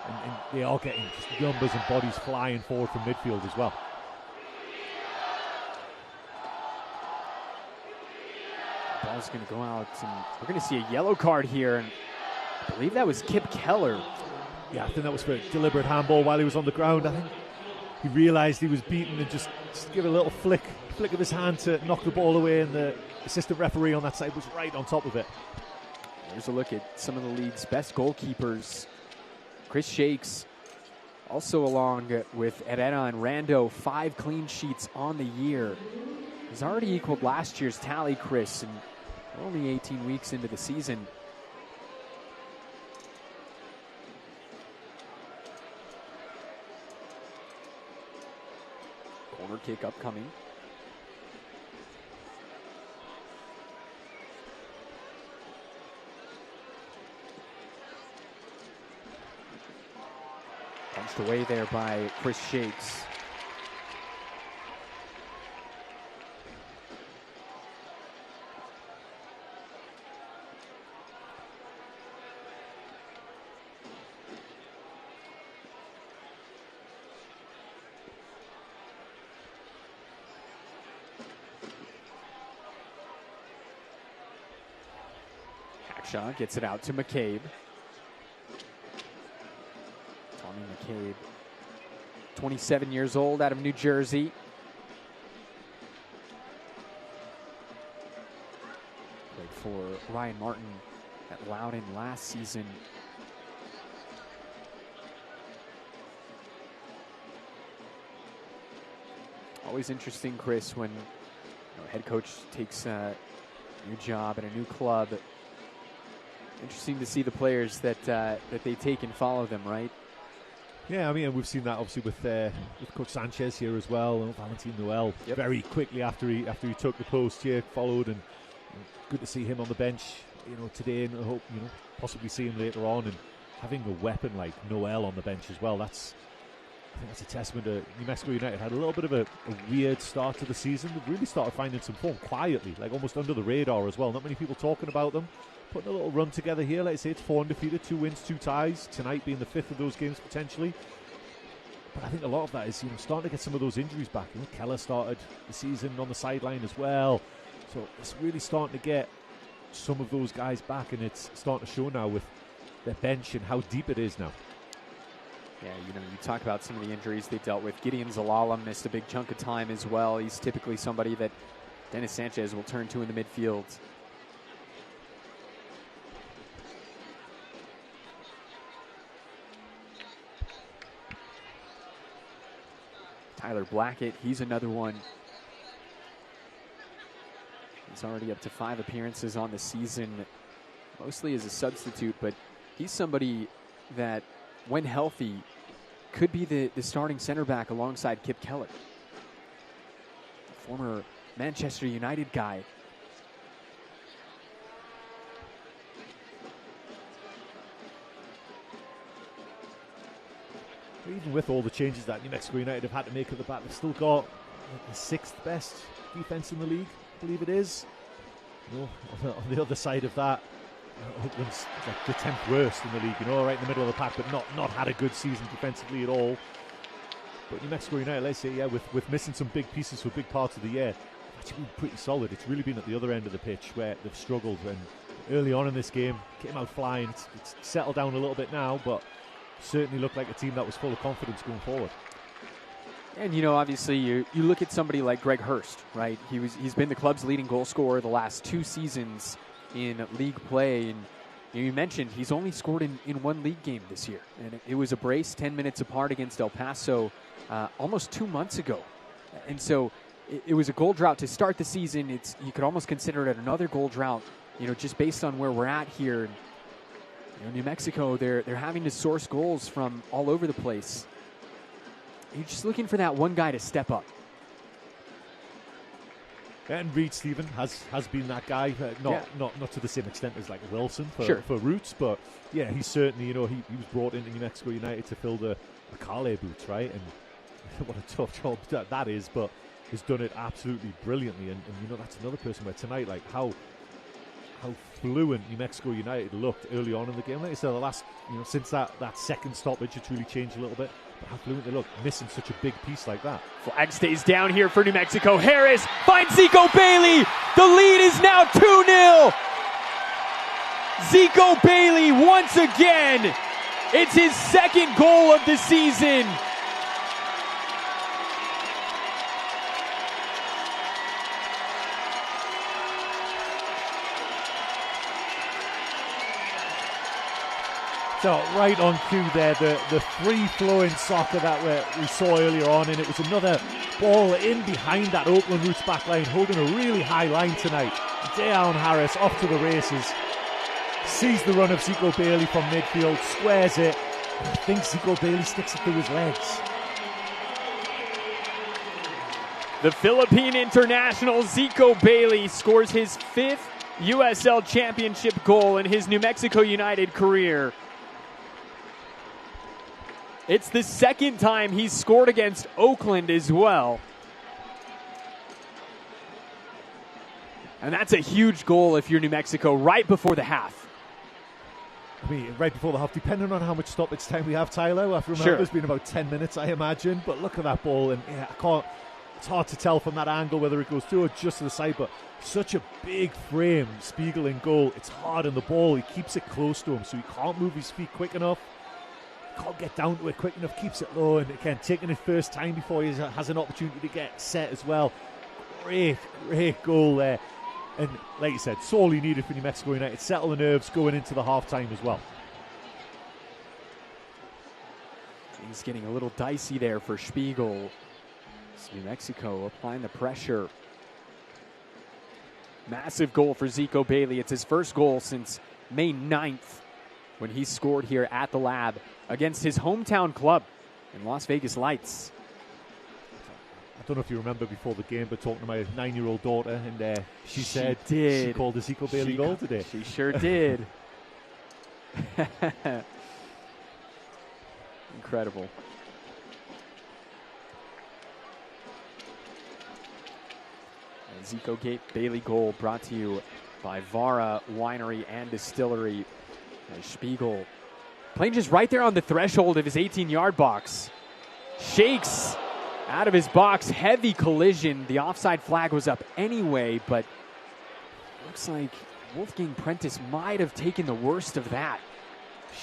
B: and they are getting just numbers and bodies flying forward from midfield as well.
A: Ball's going to go out, and we're going to see a yellow card here, and I believe that was Kip Keller.
B: Yeah, I think that was for a deliberate handball while he was on the ground. I think he realised he was beaten and just give a little flick of his hand to knock the ball away, and the assistant referee on that side was right on top of it.
A: There's a look at some of the league's best goalkeepers. Chris Shakes, also along with Herrera and Rando, 5 clean sheets on the year. He's already equaled last year's tally, Chris, and we're only 18 weeks into the season. Corner kick upcoming. Punched away there by Chris Shakes. Shaw gets it out to McCabe. Tommy McCabe, 27 years old, out of New Jersey. Played for Ryan Martin at Loudoun last season. Always interesting, Chris, when a head coach takes a new job at a new club. Interesting to see the players that they take and follow them, right?
B: Yeah, I mean, we've seen that obviously with Coach Sanchez here as well, and Valentin Noel very quickly after he took the post here, followed, and good to see him on the bench, today, and I hope possibly see him later on, and having a weapon like Noel on the bench as well. I think that's a testament to New Mexico United. Had a little bit of a weird start to the season. They've really started finding some form quietly, like almost under the radar as well. Not many people talking about them. Putting a little run together here. Let's say it's 4 undefeated, 2 wins, 2 ties. Tonight being the 5th of those games potentially. But I think a lot of that is starting to get some of those injuries back. Keller started the season on the sideline as well. So it's really starting to get some of those guys back, and it's starting to show now with their bench and how deep it is now.
A: Yeah, you talk about some of the injuries they dealt with. Gideon Zalala missed a big chunk of time as well. He's typically somebody that Dennis Sanchez will turn to in the midfield. Tyler Blackett, he's another one. He's already up to 5 appearances on the season, mostly as a substitute, but he's somebody that, when healthy, could be the starting center back alongside Kip Keller. Former Manchester United guy.
B: Even with all the changes that New Mexico United have had to make at the back, they've still got the 6th best defense in the league, I believe it is. On the other side of that, Oakland's like the 10th worst in the league, right in the middle of the pack, but not had a good season defensively at all. But New Mexico United, let's say, with missing some big pieces for big parts of the year, actually been pretty solid. It's really been at the other end of the pitch where they've struggled. And early on in this game, came out flying. It's settled down a little bit now, but certainly looked like a team that was full of confidence going forward.
A: And obviously you look at somebody like Greg Hurst, right? He's been the club's leading goal scorer the last 2 seasons in league play, and you mentioned he's only scored in 1 league game this year, and it was a brace 10 minutes apart against El Paso almost 2 months ago. And so it was a goal drought to start the season. You could almost consider it another goal drought, just based on where we're at here. New Mexico, they're having to source goals from all over the place. You're just looking for that one guy to step up.
B: And Reed Stephen has been that guy, not to the same extent as like Wilson for Roots, but yeah, he's certainly, he was brought into New Mexico United to fill the Carle boots, right? And what a tough job that is, but has done it absolutely brilliantly. And that's another person where tonight, like how fluent New Mexico United looked early on in the game. Like I said, the last, since that second stoppage, it's really changed a little bit. But how fluent they look, missing such a big piece like that.
A: Flag stays down here for New Mexico. Harris finds Zico Bailey. The lead is now 2-0. Zico Bailey once again. It's his 2nd goal of the season.
B: So right on cue there, the free-flowing soccer that we saw earlier on, and it was another ball in behind that Oakland Roots back line, holding a really high line tonight. Dejan Harris off to the races, sees the run of Zico Bailey from midfield, squares it, and I think Zico Bailey sticks it through his legs.
A: The Philippine international Zico Bailey scores his 5th USL Championship goal in his New Mexico United career. It's the 2nd time he's scored against Oakland as well. And that's a huge goal if you're New Mexico right before the half.
B: I mean, right before the half, depending on how much stoppage time we have, Tyler. I remember It's been about 10 minutes, I imagine. But look at that ball, and yeah, It's hard to tell from that angle whether it goes through or just to the side, but such a big frame, Spiegel in goal. It's hard on the ball. He keeps it close to him, so he can't move his feet quick enough. Can't get down to it quick enough, keeps it low, and again, taking it first time before he has an opportunity to get set as well. Great goal there. And like you said, sorely needed for New Mexico United. Settle the nerves going into the half-time as well.
A: Things getting a little dicey there for Spiegel. It's New Mexico applying the pressure. Massive goal for Zico Bailey. It's his first goal since May 9th when he scored here at the Lab against his hometown club in Las Vegas Lights.
B: I don't know if you remember before the game, but talking to my 9-year-old daughter, and she said
A: did.
B: She called the Zico Bailey goal today.
A: She sure did. Incredible. And Zico Bailey goal brought to you by Vara Winery and Distillery. As Spiegel playing just right there on the threshold of his 18-yard box. Shakes out of his box, heavy collision. The offside flag was up anyway, but looks like Wolfgang Prentice might have taken the worst of that.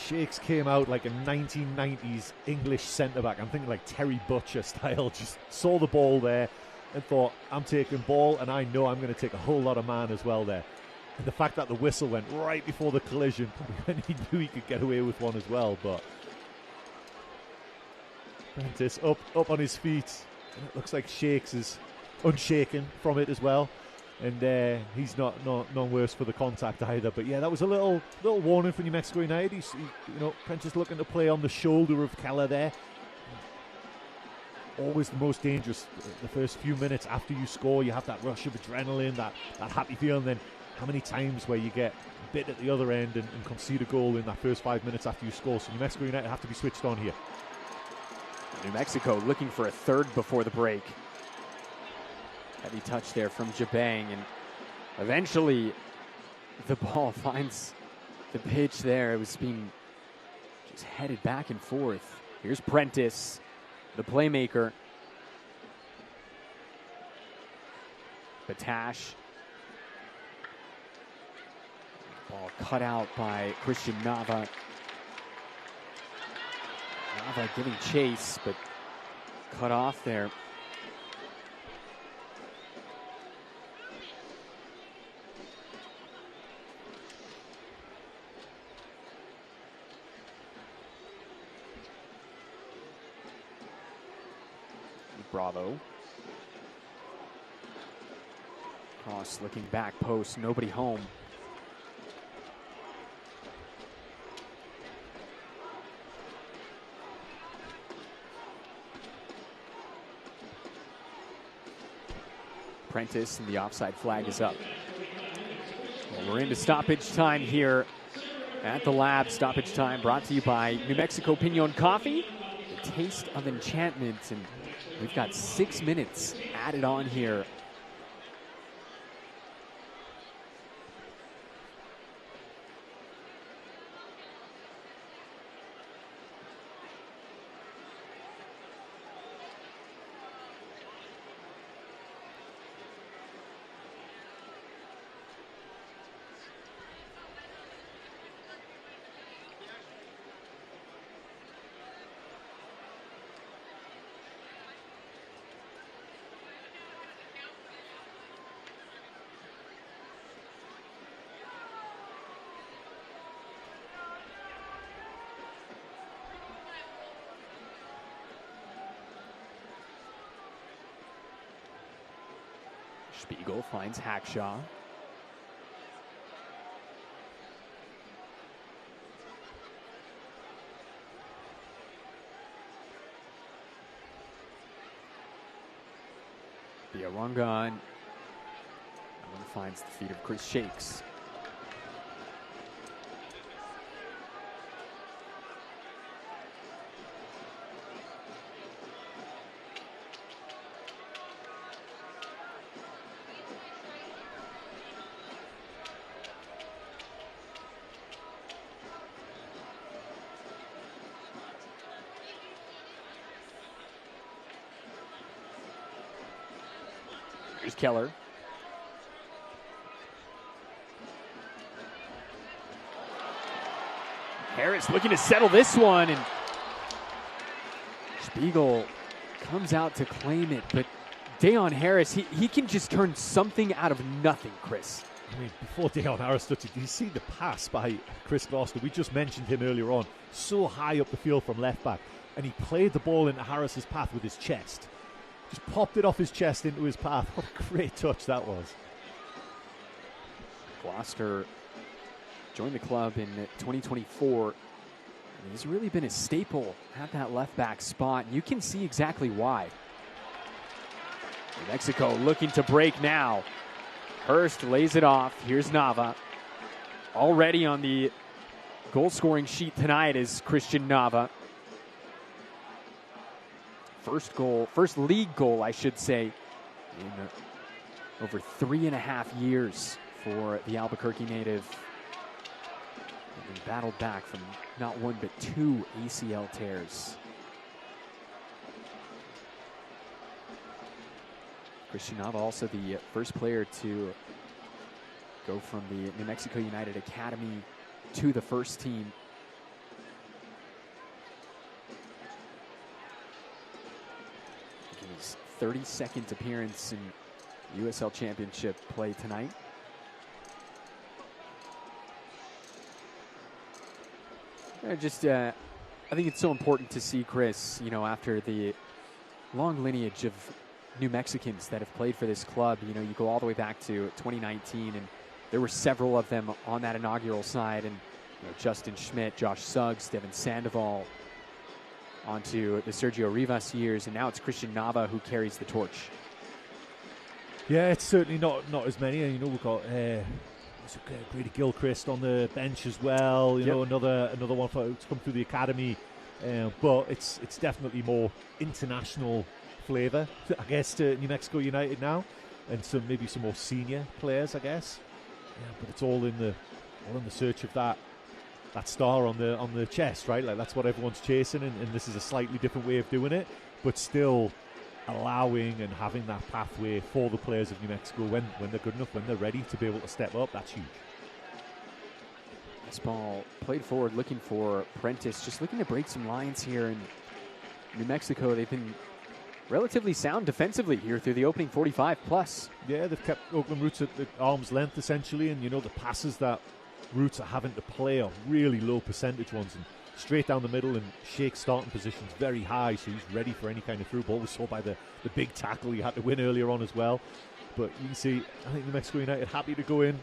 B: Shakes came out like a 1990s English centre-back. I'm thinking like Terry Butcher style. Just saw the ball there and thought, I'm taking ball, and I know I'm going to take a whole lot of man as well there. And the fact that the whistle went right before the collision, probably when he knew he could get away with one as well, but Prentice up on his feet. And it looks like Shakes is unshaken from it as well. And he's not worse for the contact either. But yeah, that was a little warning for New Mexico United. Prentice looking to play on the shoulder of Keller there. Always the most dangerous. The first few minutes after you score, you have that rush of adrenaline, that happy feeling. Then how many times where you get bit at the other end and concede a goal in that first 5 minutes after you score? So New Mexico United have to be switched on here.
A: New Mexico looking for a third before the break. Heavy touch there from Jabang, and eventually the ball finds the pitch there. It was being just headed back and forth. Here's Prentice, the playmaker. Batash. Ball cut out by Christian Nava. Nava giving chase, but cut off there. Bravo. Cross looking back post, nobody home. Prentice, and the offside flag is up. Well, we're into stoppage time here at the Lab. Stoppage time brought to you by New Mexico Pinon Coffee, the taste of enchantment. And we've got 6 minutes added on here. Spiegel finds Hackshaw. Biawangan finds the feet of Chris Shakes. Here's Keller. Harris looking to settle this one, and Spiegel comes out to claim it, but Dayon Harris, he can just turn something out of nothing, Chris.
B: I mean, before Dayon Harris touched it, did you see the pass by Chris Gloucester? We just mentioned him earlier on. So high up the field from left back. And he played the ball into Harris's path with his chest. Just popped it off his chest into his path. What a great touch that was.
A: Gloucester joined the club in 2024. And he's really been a staple at that left back spot. You can see exactly why. New Mexico looking to break now. Hurst lays it off. Here's Nava. Already on the goal-scoring sheet tonight is Christian Nava. First league goal, I should say, in over 3.5 years for the Albuquerque native. And battled back from not one but 2 ACL tears. Christian Nava, also the first player to go from the New Mexico United Academy to the first team. His 32nd appearance in USL Championship play tonight. I think it's so important to see, Chris, you know, after the long lineage of New Mexicans that have played for this club. You know, you go all the way back to 2019, and there were several of them on that inaugural side. And you know, Justin Schmidt, Josh Suggs, Devin Sandoval, onto the Sergio Rivas years, and now it's Christian Nava who carries the torch.
B: Yeah, it's certainly not as many. And you know, we've got Grady Gilchrist on the bench as well. You know, another one to come through the academy. But it's definitely more international flavour, I guess, to New Mexico United now, and maybe some more senior players, I guess. Yeah, but it's all in the search of that star on the chest, right? Like that's what everyone's chasing, and this is a slightly different way of doing it, but still allowing and having that pathway for the players of New Mexico when they're good enough, when they're ready to be able to step up. That's huge.
A: This ball played forward, looking for Prentice, just looking to break some lines here. In New Mexico, they've been relatively sound defensively here through the opening 45 plus. Yeah,
B: they've kept Oakland Roots at arm's length essentially, and you know the passes that Roots are having to play are really low percentage ones, and straight down the middle, and Shake's starting position's very high, so he's ready for any kind of through ball. We saw by the big tackle he had to win earlier on as well. But you can see, I think New Mexico United happy to go in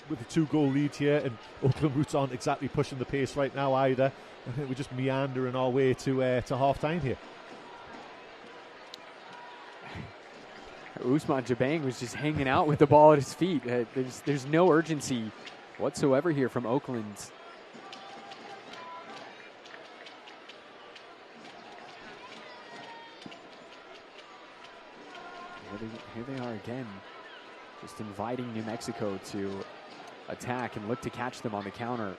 B: with a 2-goal lead here, and Oakland Roots aren't exactly pushing the pace right now either. I think we're just meandering our way to half-time here.
A: Ousmane Jabang was just hanging out with the ball at his feet. There's no urgency whatsoever here from Oakland. Here they are again, just inviting New Mexico to attack and look to catch them on the counter.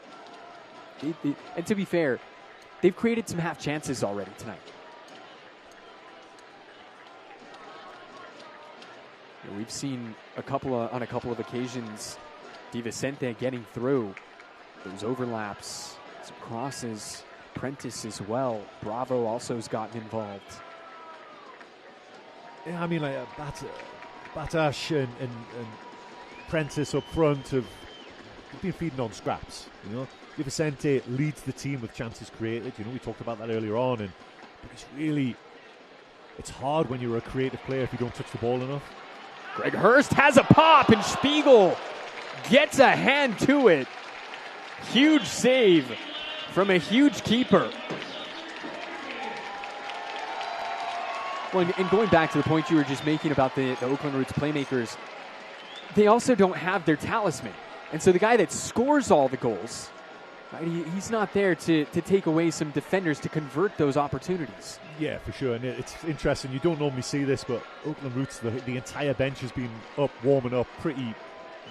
A: And to be fair, they've created some half chances already tonight. We've seen on a couple of occasions Di Vicente getting through those overlaps, some crosses, Prentice as well. Bravo also has gotten involved.
B: Yeah, I mean, like Batash and Prentice up front have been feeding on scraps. You know, Di Vicente leads the team with chances created. You know, we talked about that earlier on, but it's hard when you're a creative player if you don't touch the ball enough.
A: Greg Hurst has a pop, and Spiegel gets a hand to it. Huge save from a huge keeper. Well, and going back to the point you were just making about the Oakland Roots playmakers, they also don't have their talisman. And so the guy that scores all the goals, right, he's not there to take away some defenders to convert those opportunities.
B: Yeah, for sure. And it's interesting. You don't normally see this, but Oakland Roots, the entire bench has been warming up pretty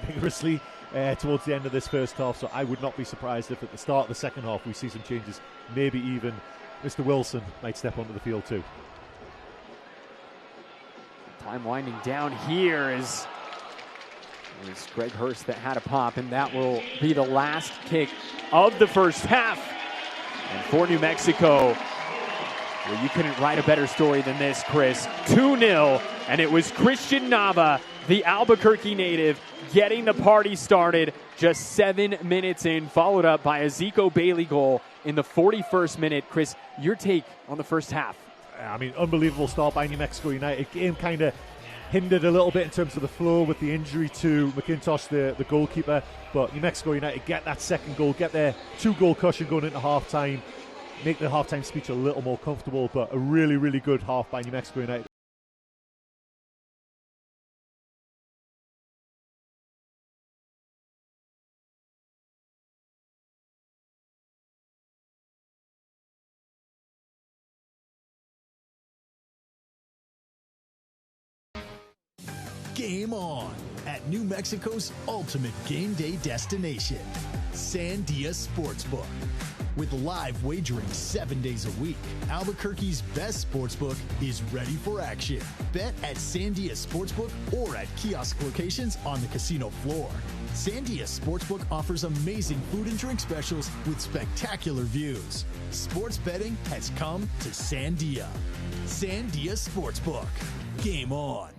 B: vigorously towards the end of this first half. So I would not be surprised if at the start of the second half we see some changes. Maybe even Mr. Wilson might step onto the field too.
A: Time winding down here is Greg Hurst that had a pop, and that will be the last kick of the first half. And for New Mexico, well, you couldn't write a better story than this, Chris. 2-0, and it was Christian Nava, the Albuquerque native, getting the party started just 7 minutes in, followed up by a Zico Bailey goal in the 41st minute. Chris, your take on the first half?
B: I mean, unbelievable start by New Mexico United. Game kind of hindered a little bit in terms of the flow with the injury to McIntosh, the goalkeeper. But New Mexico United get that second goal, get their 2-goal cushion going into half-time, make the half-time speech a little more comfortable, but a really, really good half by New Mexico United.
H: Game on at New Mexico's ultimate game day destination, Sandia Sportsbook. With live wagering 7 days a week, Albuquerque's best sportsbook is ready for action. Bet at Sandia Sportsbook or at kiosk locations on the casino floor. Sandia Sportsbook offers amazing food and drink specials with spectacular views. Sports betting has come to Sandia. Sandia Sportsbook. Game on.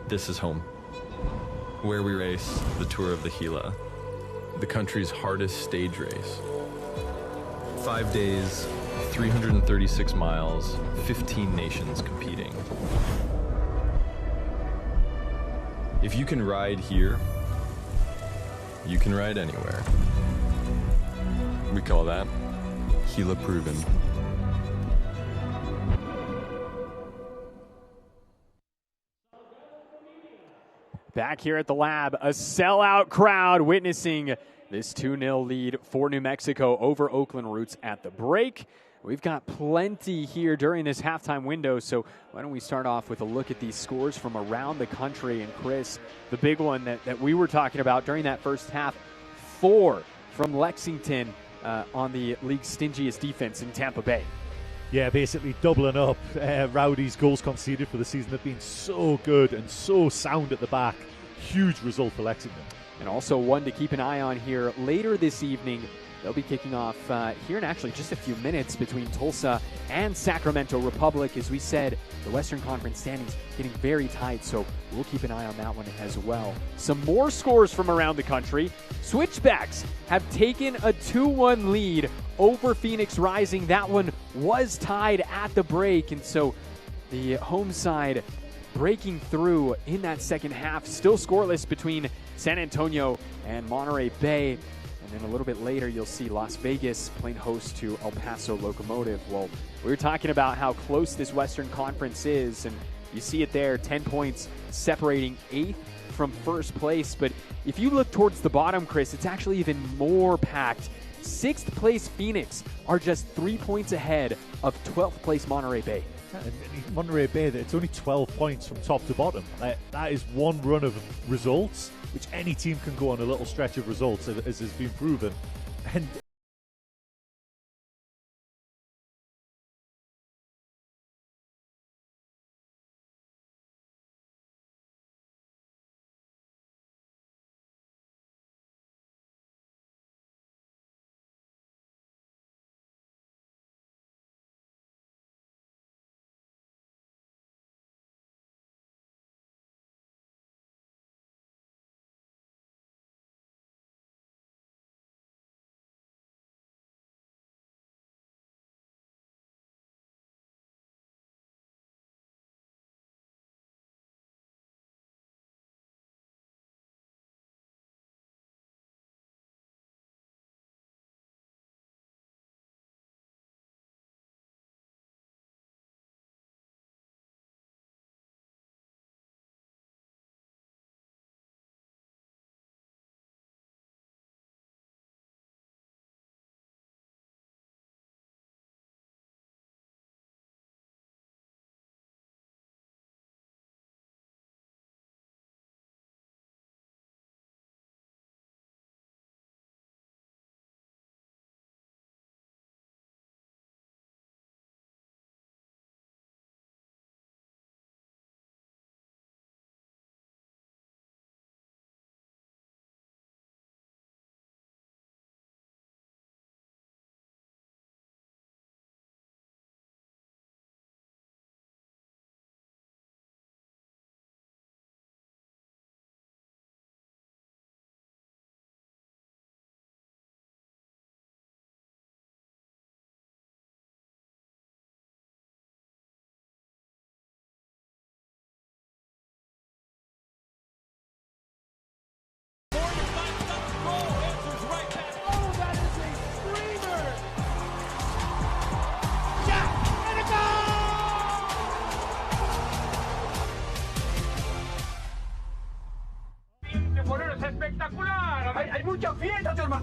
I: This is home, where we race the Tour of the Gila, the country's hardest stage race. 5 days, 336 miles, 15 nations competing. If you can ride here, you can ride anywhere. We call that Gila Proven.
A: Back here at the lab, a sellout crowd witnessing this 2-0 lead for New Mexico over Oakland Roots at the break. We've got plenty here during this halftime window, so why don't we start off with a look at these scores from around the country. And Chris, the big one that we were talking about during that first half, 4 from Lexington on the league's stingiest defense in Tampa Bay.
B: Yeah, basically doubling up Rowdy's goals conceded for the season. They've been so good and so sound at the back. Huge result for Lexington.
A: And also one to keep an eye on here later this evening. They'll be kicking off here in actually just a few minutes between Tulsa and Sacramento Republic. As we said, the Western Conference standings getting very tight, so we'll keep an eye on that one as well. Some more scores from around the country. Switchbacks have taken a 2-1 lead over Phoenix Rising. That one was tied at the break, and so the home side breaking through in that second half. Still scoreless between San Antonio and Monterey Bay. And then a little bit later, you'll see Las Vegas playing host to El Paso Locomotive. Well, we were talking about how close this Western Conference is, and you see it there, 10 points separating 8th from first place. But if you look towards the bottom, Chris, it's actually even more packed. 6th place Phoenix are just 3 points ahead of 12th place Monterey Bay.
B: Monterey Bay, it's only 12 points from top to bottom. That is one run of results, which any team can go on a little stretch of results, as has been proven. And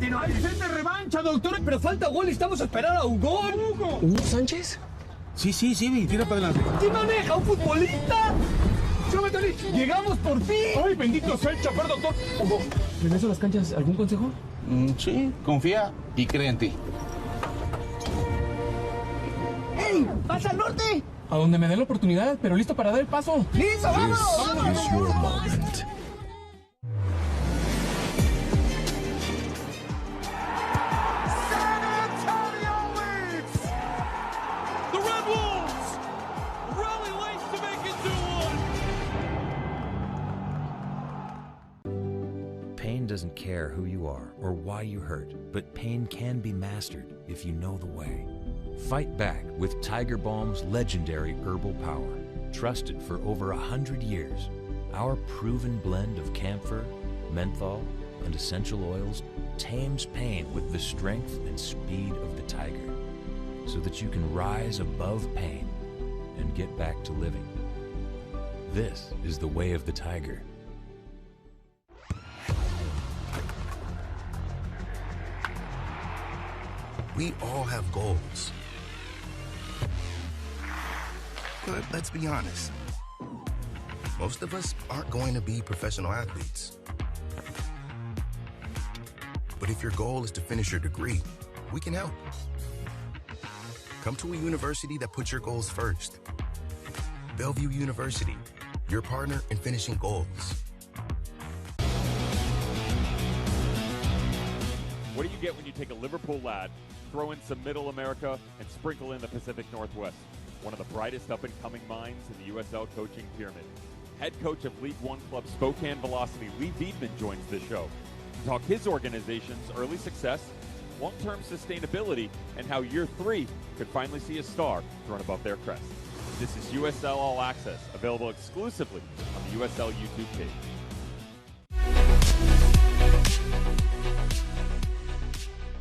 J: Hay sed de revancha, doctor. Pero falta gol, estamos a esperar a Hugo. ¿Hugo Sánchez? Sí, tira para adelante. ¿Quién maneja? ¿Un futbolista? ¡Súbete! ¡Llegamos por fin! ¡Ay, bendito sea el chaparro, doctor! Hugo, ¿regreso a las canchas? ¿Algún consejo?
K: Sí, confía y cree en ti.
J: ¡Ey! ¡Vas al norte! A donde me dé la oportunidad, pero listo para dar el paso. ¡Listo, vamos!
H: This is your moment.
J: San Antonio leads! The Red Wolves rally late to make it 2-1.
L: Pain doesn't care who you are or why you hurt, but pain can be mastered if you know the way. Fight back with Tiger Balm's legendary herbal power. Trusted for over 100 years, our proven blend of camphor, menthol, and essential oils tames pain with the strength and speed of the tiger, so that you can rise above pain and get back to living. This is the way of the tiger.
M: We all have goals. But let's be honest, most of us aren't going to be professional athletes. But if your goal is to finish your degree, we can help. Come to a university that puts your goals first. Bellevue University, your partner in finishing goals.
N: What do you get when you take a Liverpool lad, throw in some Middle America, and sprinkle in the Pacific Northwest? One of the brightest up-and-coming minds in the USL coaching pyramid. Head coach of League One club Spokane Velocity, Lee Viedman, joins the show to talk his organization's early success, long-term sustainability, and how year 3 could finally see a star thrown above their crest. This is USL All Access, available exclusively on the USL YouTube page.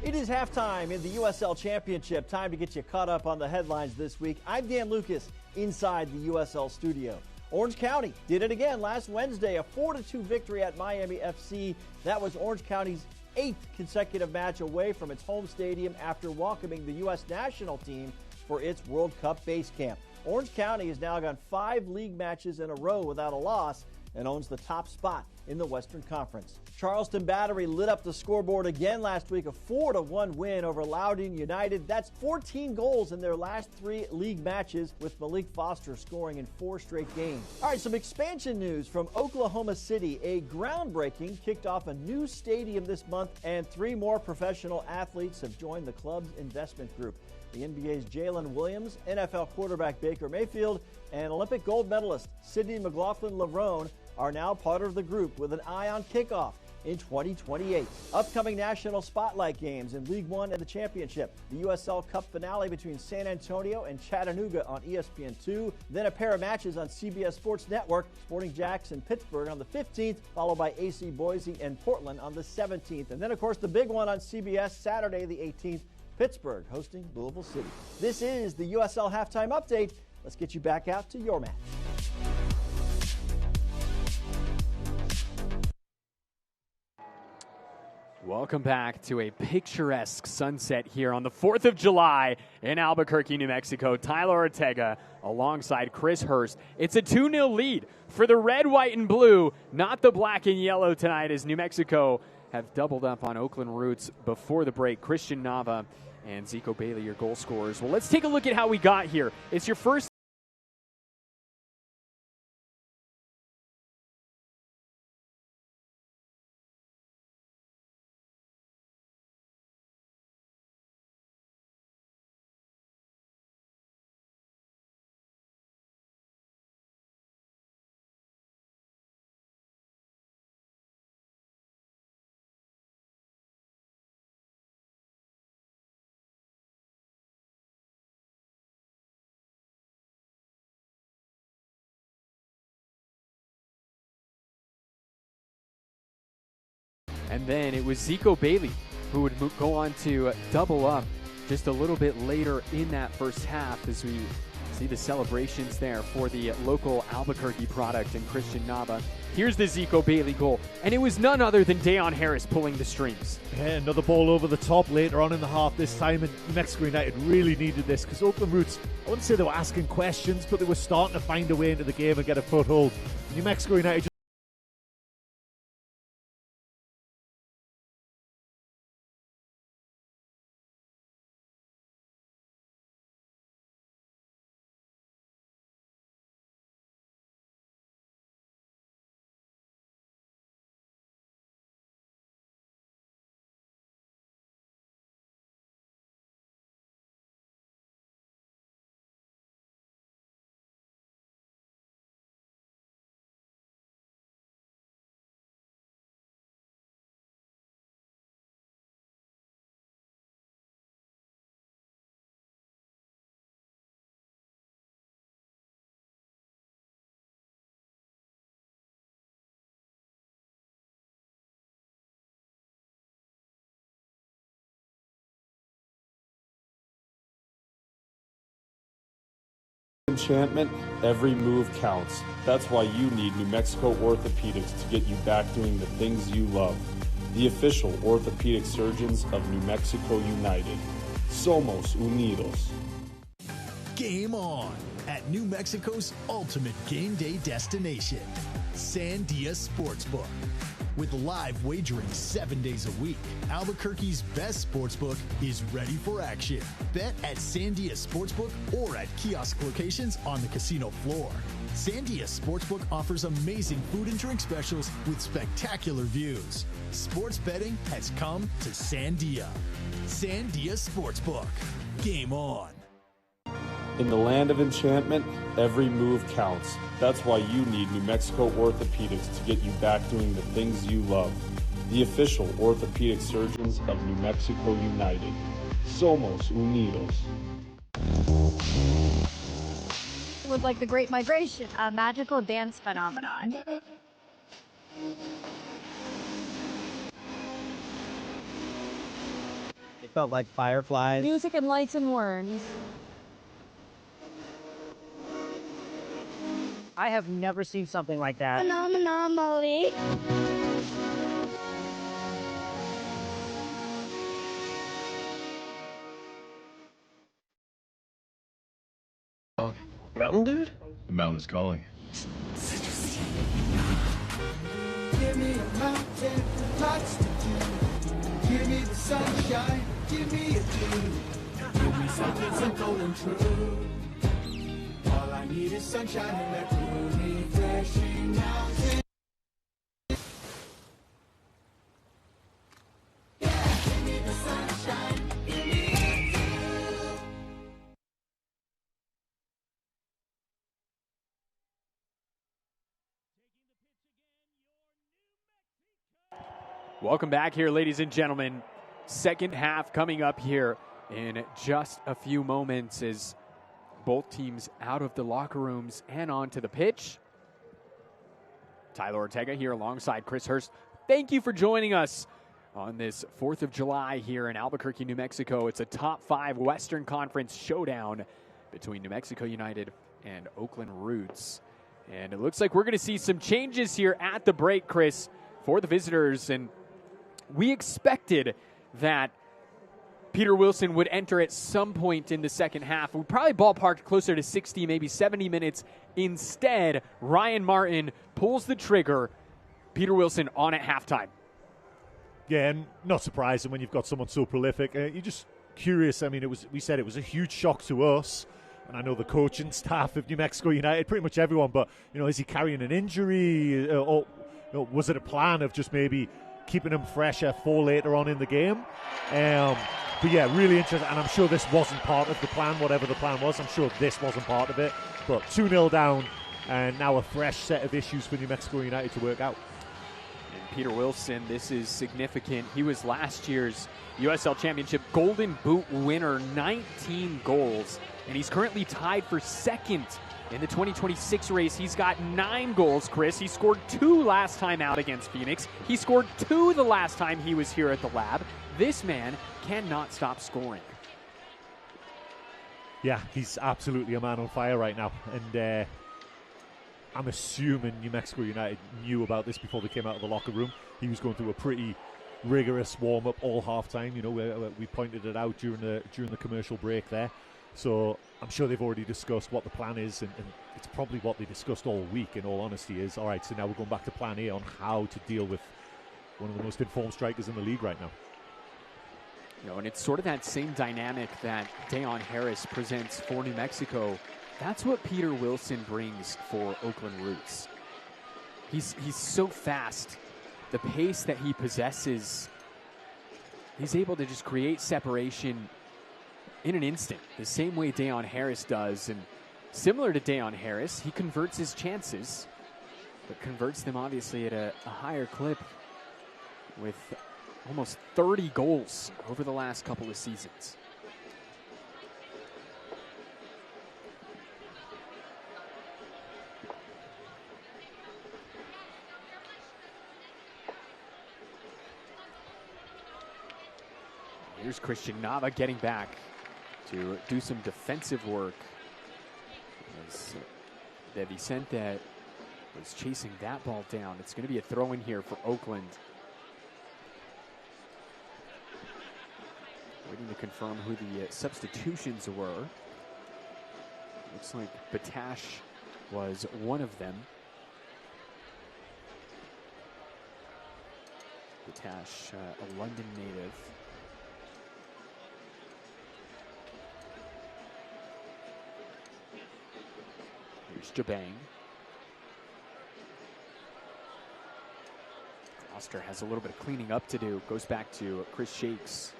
O: It is halftime in the USL Championship. Time to get you caught up on the headlines this week. I'm Dan Lucas inside the USL studio. Orange County did it again last Wednesday, a 4-2 victory at Miami FC. That was Orange County's 8th consecutive match away from its home stadium after welcoming the U.S. national team for its World Cup base camp. Orange County has now gone 5 league matches in a row without a loss and owns the top spot in the Western Conference. Charleston Battery lit up the scoreboard again last week, a 4-1 win over Loudoun United. That's 14 goals in their last 3 league matches, with Malik Foster scoring in 4 straight games. All right, some expansion news from Oklahoma City. A groundbreaking kicked off a new stadium this month, and 3 more professional athletes have joined the club's investment group. The NBA's Jalen Williams, NFL quarterback Baker Mayfield, and Olympic gold medalist Sydney McLaughlin-Lerone are now part of the group with an eye on kickoff in 2028. Upcoming national spotlight games in League One and the Championship. The USL Cup finale between San Antonio and Chattanooga on ESPN2. Then a pair of matches on CBS Sports Network. Sporting Jacks and Pittsburgh on the 15th, followed by AC Boise and Portland on the 17th. And then, of course, the big one on CBS Saturday the 18th. Pittsburgh hosting Louisville City. This is the USL Halftime Update. Let's get you back out to your match.
A: Welcome back to a picturesque sunset here on the 4th of July in Albuquerque, New Mexico. Tyler Ortega alongside Chris Hurst. It's a 2-0 lead for the red, white, and blue, not the black and yellow tonight, as New Mexico have doubled up on Oakland roots before the break. Christian Nava and Zico Bailey, your goal scorers. Well, let's take a look at how we got here. It's your first And then it was Zico Bailey who would go on to double up just a little bit later in that first half, as we See the celebrations there for the local Albuquerque product and Christian Nava. Here's the Zico Bailey goal, and it was none other than Dayon Harris pulling the strings.
B: Yeah, another ball over the top later on in the half this time, and New Mexico United really needed this because Oakland Roots, I wouldn't say they were asking questions, but they were starting to find a way into the game and get a foothold. New Mexico United just
P: Enchantment, every move counts. That's why you need New Mexico Orthopedics to get you back doing the things you love. The official orthopedic surgeons of New Mexico United. Somos Unidos.
H: Game on at New Mexico's ultimate game day destination, Sandia Sportsbook. With live wagering 7 days a week, Albuquerque's best sportsbook is ready for action. Bet at Sandia Sportsbook or at kiosk locations on the casino floor. Sandia Sportsbook offers amazing food and drink specials with spectacular views. Sports betting has come to Sandia. Sandia Sportsbook. Game on.
P: In the land of enchantment, every move counts. That's why you need New Mexico Orthopedics to get you back doing the things you love. The official orthopedic surgeons of New Mexico United. Somos Unidos.
Q: Was like the Great Migration, a magical dance phenomenon.
O: It felt like fireflies.
E: Music and lights and worms.
R: I have never seen something like that.
G: Phenomenally.
S: Mountain dude? The mountain is calling.
J: Give me a mountain, lots to do. Give me the sunshine, give me a dream. Give me something simple and true. All I need is sunshine and that cool, refreshing mountain. Yeah, give me the sunshine, give me a dream.
A: Welcome back here, ladies and gentlemen. Second half coming up here in just a few moments as both teams out of the locker rooms and onto the pitch. Tyler Ortega here alongside Chris Hurst. Thank you for joining us on this 4th of July here in Albuquerque, New Mexico. It's a top 5 Western Conference showdown between New Mexico United and Oakland Roots. And it looks like we're going to see some changes here at the break, Chris, for the visitors. And we expected that Peter Wilson would enter at some point in the second half. We probably ballparked closer to 60, maybe 70 minutes. Instead, Ryan Martin pulls the trigger. Peter Wilson on at halftime.
B: Yeah, and not surprising when you've got someone so prolific. You're just curious. I mean, we said it was a huge shock to us, and I know the coaching staff of New Mexico United, pretty much everyone. But is he carrying an injury, or was it a plan of just maybe keeping him fresher for later on in the game? But yeah, really interesting, and I'm sure this wasn't part of the plan, whatever the plan was. I'm sure this wasn't part of it. But 2-0 down, and now a fresh set of issues for New Mexico United to work out.
A: And Peter Wilson, this is significant. He was last year's USL Championship Golden Boot winner, 19 goals, and he's currently tied for second in the 2026 race. He's got 9 goals, Chris. He scored 2 last time out against Phoenix. He scored 2 the last time he was here at the Lab. This man cannot stop scoring.
B: Yeah, he's absolutely a man on fire right now. And I'm assuming New Mexico United knew about this before they came out of the locker room. He was going through a pretty rigorous warm-up all half-time. You know, we pointed it out during the commercial break there. So I'm sure they've already discussed what the plan is, and it's probably what they discussed all week, in all honesty, is, all right, so now we're going back to plan A on how to deal with one of the most informed strikers in the league right now.
A: You know, and it's sort of that same dynamic that Deon Harris presents for New Mexico. That's what Peter Wilson brings for Oakland Roots. He's so fast. The pace that he possesses, he's able to just create separation in an instant, the same way Deon Harris does. And similar to Deon Harris, he converts his chances, but converts them obviously at a higher clip, with almost 30 goals over the last couple of seasons. Here's Christian Nava getting back to do some defensive work, as De Vicente was chasing that ball down. It's going to be a throw in here for Oakland. Waiting to confirm who the substitutions were. Looks like Batash was one of them. Batash, a London native. Here's Jabang. Gloucester has a little bit of cleaning up to do. Goes back to Chris Shakes.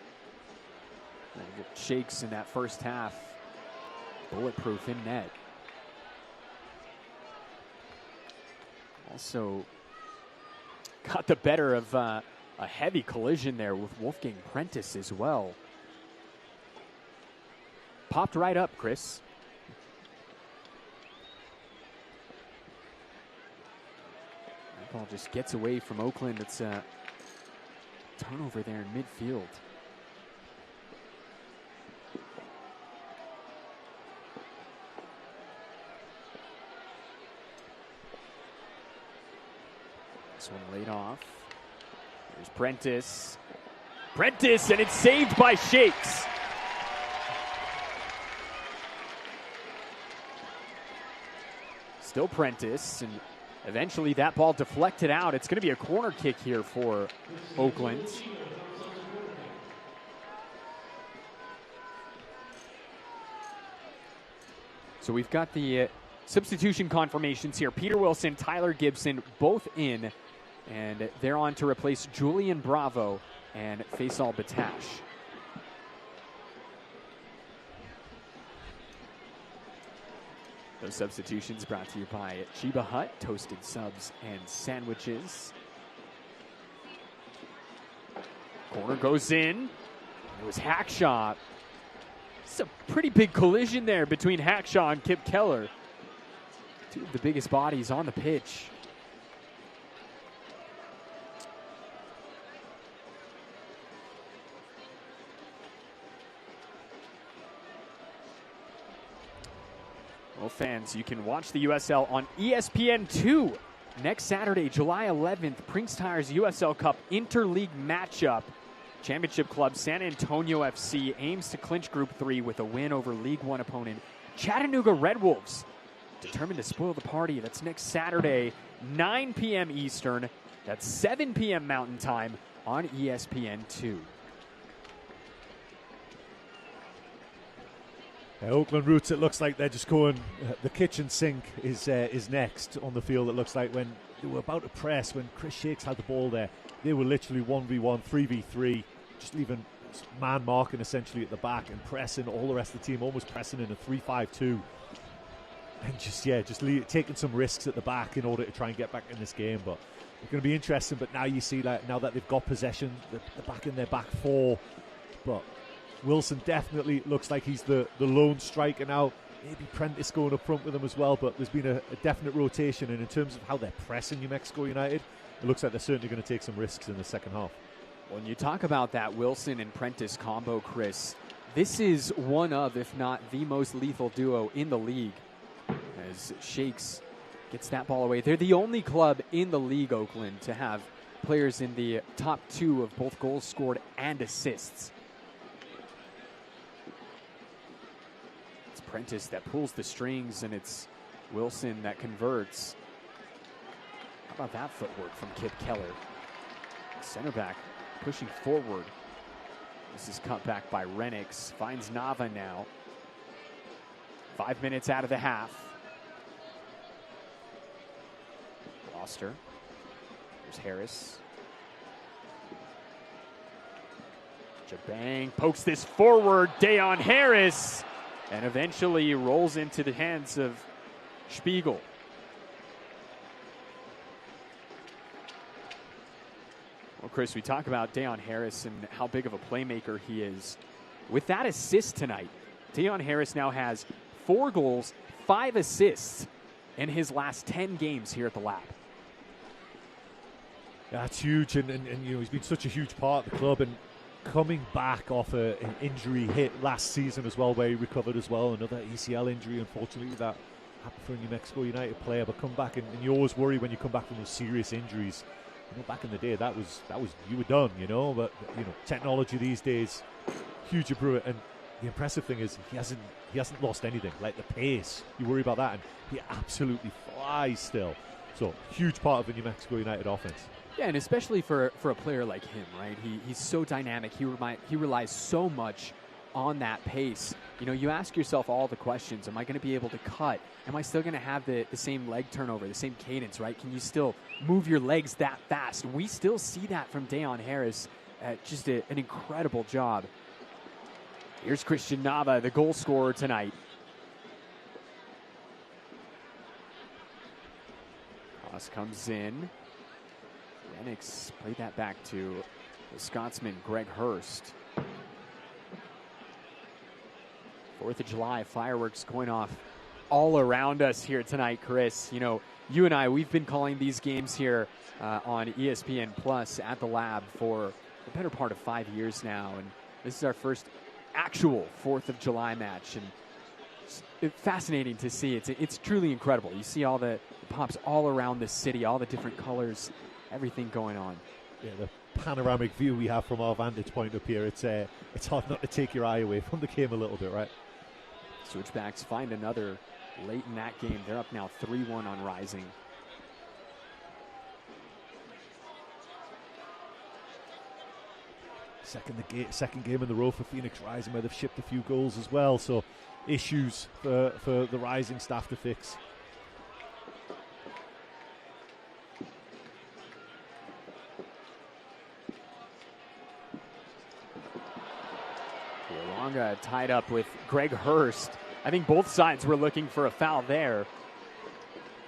A: Shakes in that first half, bulletproof in net. Also got the better of a heavy collision there with Wolfgang Prentice as well. Popped right up, Chris. That ball just gets away from Oakland. It's a turnover there in midfield. This one laid off. There's Prentice. Prentice, and it's saved by Shakes. Still Prentice, and eventually that ball deflected out. It's going to be a corner kick here for Oakland. So we've got the substitution confirmations here. Peter Wilson, Tyler Gibson, both in. And they're on to replace Julian Bravo and Faisal Batash. Those substitutions brought to you by Chiba Hut, toasted subs and sandwiches. Corner goes in. It was Hackshaw. It's a pretty big collision there between Hackshaw and Kip Keller. Two of the biggest bodies on the pitch. Well, fans, you can watch the USL on ESPN2 next Saturday, July 11th. Prince Tire's USL Cup interleague matchup. Championship club San Antonio FC aims to clinch Group 3 with a win over League One opponent Chattanooga Red Wolves. Determined to spoil the party. That's next Saturday, 9 p.m. Eastern. That's 7 p.m. Mountain Time on ESPN2.
B: Oakland Roots, it looks like they're just going, the kitchen sink is next on the field. It looks like when they were about to press, when Chris Shakes had the ball there, they were literally 1v1, 3v3, just leaving man marking essentially at the back and pressing all the rest of the team, almost pressing in a 3-5-2. And just taking some risks at the back in order to try and get back in this game. But it's going to be interesting. But now you see, like, now that they've got possession, they're back in their back four. But Wilson definitely looks like he's the lone striker now. Maybe Prentice going up front with him as well, but there's been a definite rotation. And in terms of how they're pressing New Mexico United, it looks like they're certainly going to take some risks in the second half.
A: When you talk about that Wilson and Prentice combo, Chris, This is one of, if not the most lethal duo in the league, as Shakes gets that ball away. They're the only club in the league, Oakland, to have players in the top 2 of both goals scored and assists. It's Prentice that pulls the strings, and it's Wilson that converts. How about that footwork from Kip Keller? Center back pushing forward. This is cut back by Renix. Finds Nava now. 5 minutes out of the half. Foster. There's Harris. Jabang pokes this forward. Deon Harris. And eventually rolls into the hands of Spiegel. Well, Chris, we talk about Deon Harris and how big of a playmaker he is. With that assist tonight, Deon Harris now has 4 goals, 5 assists in his last 10 games here at the Lab.
B: That's huge, and you know, he's been such a huge part of the club, and coming back off an injury hit last season as well, where he recovered as well, another ACL injury, unfortunately, that happened for a New Mexico United player, but come back, and you always worry when you come back from those serious injuries. You know, back in the day, that was you were done, you know, but you know, technology these days, huge improvement, and the impressive thing is he hasn't lost anything, like the pace. You worry about that, and he absolutely flies still. So, huge part of the New Mexico United offense.
A: Yeah, and especially for a player like him, right? He's so dynamic. He relies so much on that pace. You know, you ask yourself all the questions. Am I going to be able to cut? Am I still going to have the same leg turnover, the same cadence, right? Can you still move your legs that fast? We still see that from Deon Harris. Just an incredible job. Here's Christian Nava, the goal scorer tonight. Cross comes in. Renix played that back to the Scotsman, Greg Hurst. 4th of July fireworks going off all around us here tonight, Chris. You know, you and I, we've been calling these games here on ESPN Plus at the Lab for the better part of 5 years now, and this is our first actual 4th of July match, and it's fascinating to see. It's truly incredible. You see all the pops all around the city, all the different colors, everything going on.
B: Yeah, the panoramic view we have from our vantage point up here, it's hard not to take your eye away from the game a little bit, right?
A: Switchbacks find another late in that game. They're up now 3-1 on Rising.
B: Second game in the row for Phoenix Rising, where they've shipped a few goals as well. So issues for the Rising staff to fix.
A: Longa tied up with Greg Hurst. I think both sides were looking for a foul there.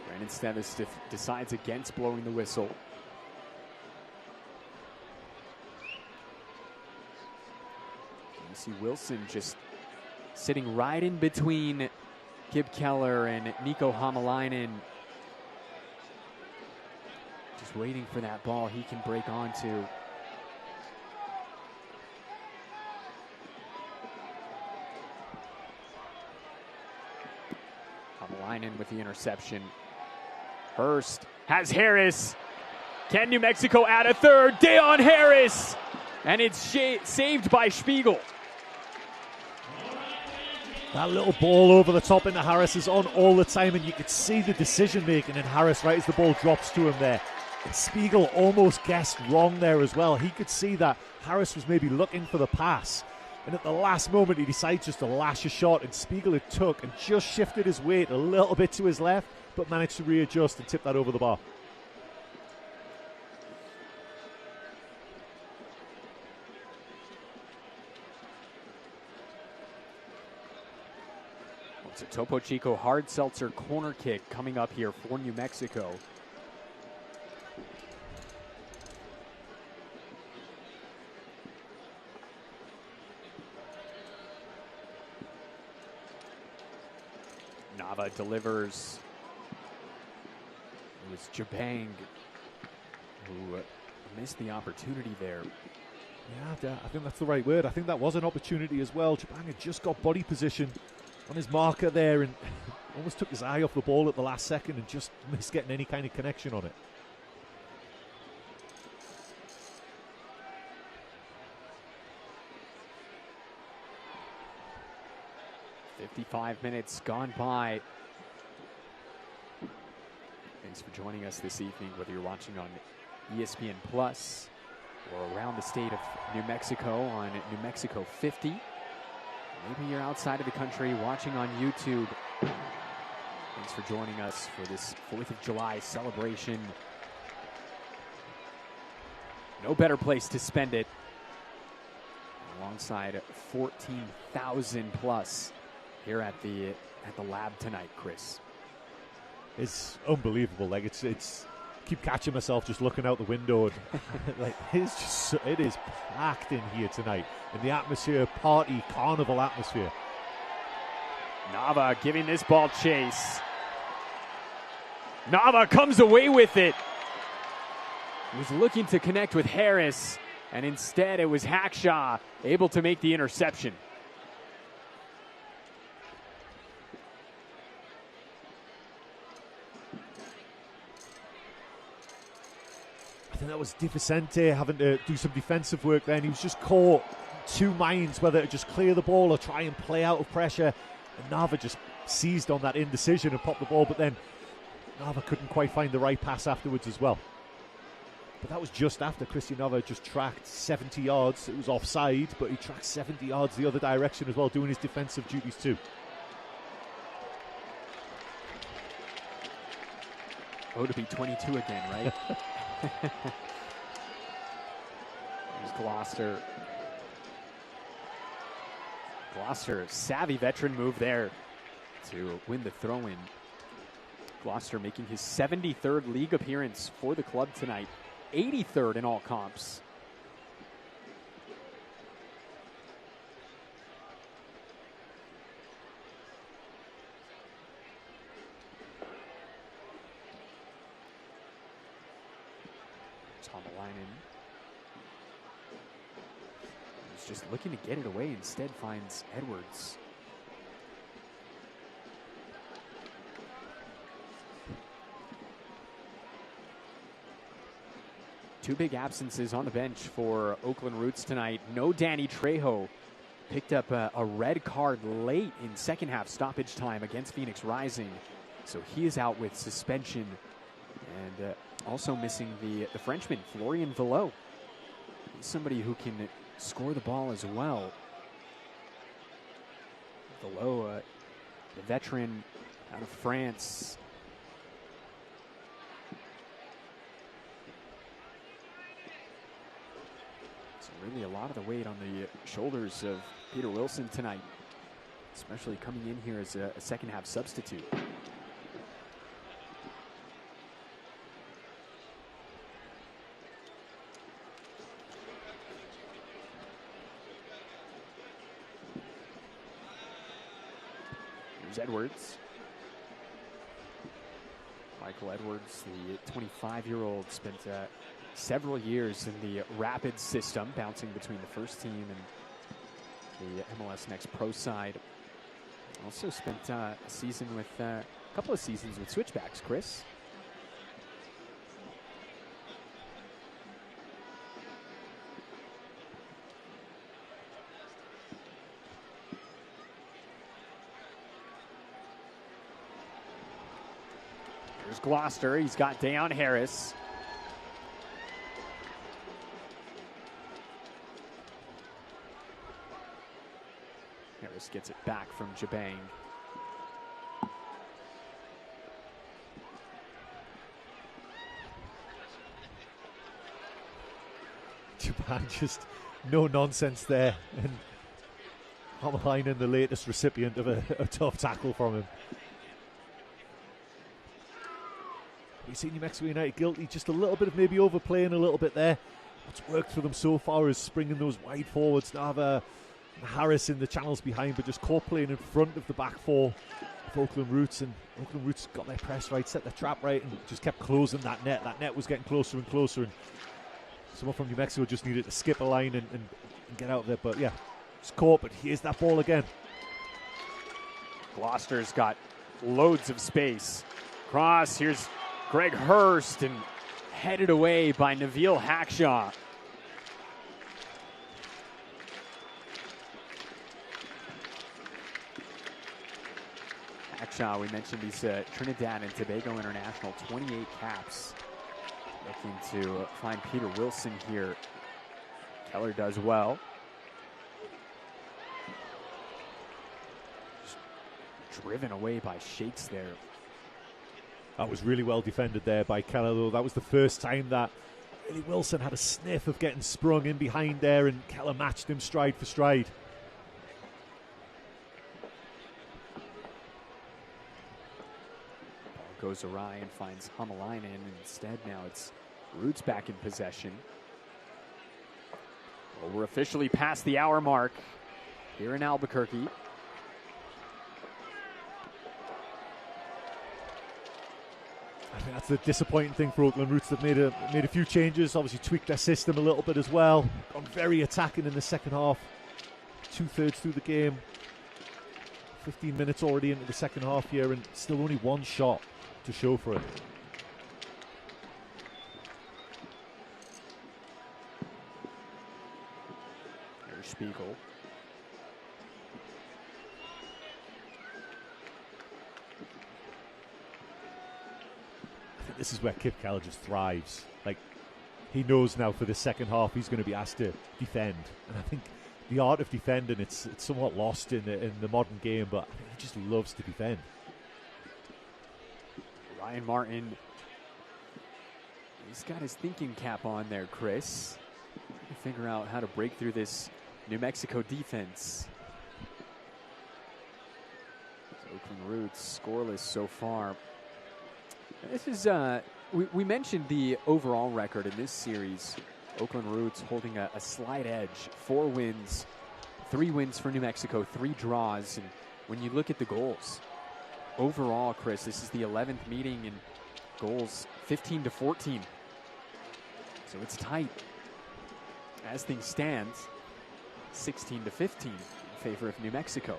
A: Brandon Stevis decides against blowing the whistle. You see Wilson just sitting right in between Kip Keller and Nico Hamalainen. Just waiting for that ball he can break onto. Hamalainen with the interception. Hurst has Harris. Can New Mexico add a third? Deon Harris! And it's saved by Spiegel.
B: That little ball over the top into Harris is on all the time, and you could see the decision making in Harris right as the ball drops to him there. And Spiegel almost guessed wrong there as well. He could see that Harris was maybe looking for the pass, and at the last moment he decides just to lash a shot, and Spiegel had took and just shifted his weight a little bit to his left, but managed to readjust and tip that over the bar.
A: It's a Topo Chico hard seltzer corner kick coming up here for New Mexico. Nava delivers. It was Jabang who missed the opportunity there.
B: Yeah, I think that's the right word. I think that was an opportunity as well. Jabanga just got body position on his marker there and almost took his eye off the ball at the last second and just missed getting any kind of connection on it.
A: "55 minutes gone by." Thanks for joining us this evening, whether you're watching on ESPN Plus or around the state of New Mexico on New Mexico 50. Maybe you're outside of the country watching on YouTube. Thanks for joining us for this 4th of July celebration. No better place to spend it. Alongside 14,000 plus here at the lab tonight, Chris.
B: It's unbelievable. Like it's keep catching myself just looking out the window. And like it is packed in here tonight. And the atmosphere, party, carnival atmosphere.
A: Nava giving this ball chase. Nava comes away with it. He was looking to connect with Harris, and instead it was Hackshaw able to make the interception.
B: I think that was Di Vicente having to do some defensive work then. He was just caught 2 minds whether to just clear the ball or try and play out of pressure. And Nava just seized on that indecision and popped the ball, but then Nava couldn't quite find the right pass afterwards as well. But that was just after Christian Nava just tracked 70 yards. It was offside, but he tracked 70 yards the other direction as well, doing his defensive duties too.
A: Oh, to be 22 again, right? There's Gloucester. Gloucester, savvy veteran move there to win the throw-in. Gloucester making his 73rd league appearance for the club tonight. 83rd in all comps. Tomalainen. He's just looking to get it away, instead finds Edwards. Two big absences on the bench for Oakland Roots tonight. No Danny Trejo. Picked up a red card late in second half stoppage time against Phoenix Rising. So he is out with suspension. And also missing the Frenchman, Florian Villot. He's somebody who can score the ball as well. Villot, the veteran out of France. So really a lot of the weight on the shoulders of Peter Wilson tonight, especially coming in here as a second half substitute. Edwards. Michael Edwards, the 25-year-old, spent several years in the Rapids system, bouncing between the first team and the MLS Next Pro side. Also spent a season with a couple of seasons with Switchbacks, Chris. Gloucester, he's got Dayon Harris. Harris gets it back from Jabang.
B: Jabang, just no nonsense there. And Hamalainen, the latest recipient of a tough tackle from him. We've seen New Mexico United guilty just a little bit of maybe overplaying a little bit there. What's worked for them so far is springing those wide forwards. Now have Harris in the channels behind, but just caught playing in front of the back four of Oakland Roots. And Oakland Roots got their press right, set their trap right, and just kept closing that net. That net was getting closer and closer. And Someone from New Mexico just needed to skip a line and get out of there. But yeah, it's caught, but here's that ball again.
A: Gloucester's got loads of space. Cross, here's Greg Hurst, and headed away by Naveal Hackshaw. Hackshaw, we mentioned he's Trinidad and Tobago international, 28 caps. Looking to find Peter Wilson here. Keller does well. Just driven away by Shakes there.
B: That was really well defended there by Keller, though. That was the first time that really Wilson had a sniff of getting sprung in behind there, and Keller matched him stride for stride.
A: Ball goes awry and finds Hamalainen, and instead now it's Roots back in possession. Well, we're officially past the hour mark here in Albuquerque.
B: I think that's the disappointing thing for Oakland Roots. They've made a few changes, obviously tweaked their system a little bit as well. Gone very attacking in the second half. 2/3 through the game. 15 minutes already into the second half here, and still only one shot to show for it.
A: There's Spiegel.
B: This is where Kip Keller just thrives. Like, he knows now for the second half he's going to be asked to defend, and I think the art of defending it's somewhat lost in the modern game, but he just loves to defend.
A: Ryan Martin, he's got his thinking cap on there, Chris. To figure out how to break through this New Mexico defense. Oakland Roots scoreless so far. This is, we mentioned the overall record in this series. Oakland Roots holding a slight edge. 4 wins, 3 wins for New Mexico, 3 draws. And when you look at the goals, overall, Chris, this is the 11th meeting in goals, 15-14. So it's tight. As things stand, 16-15 in favor of New Mexico.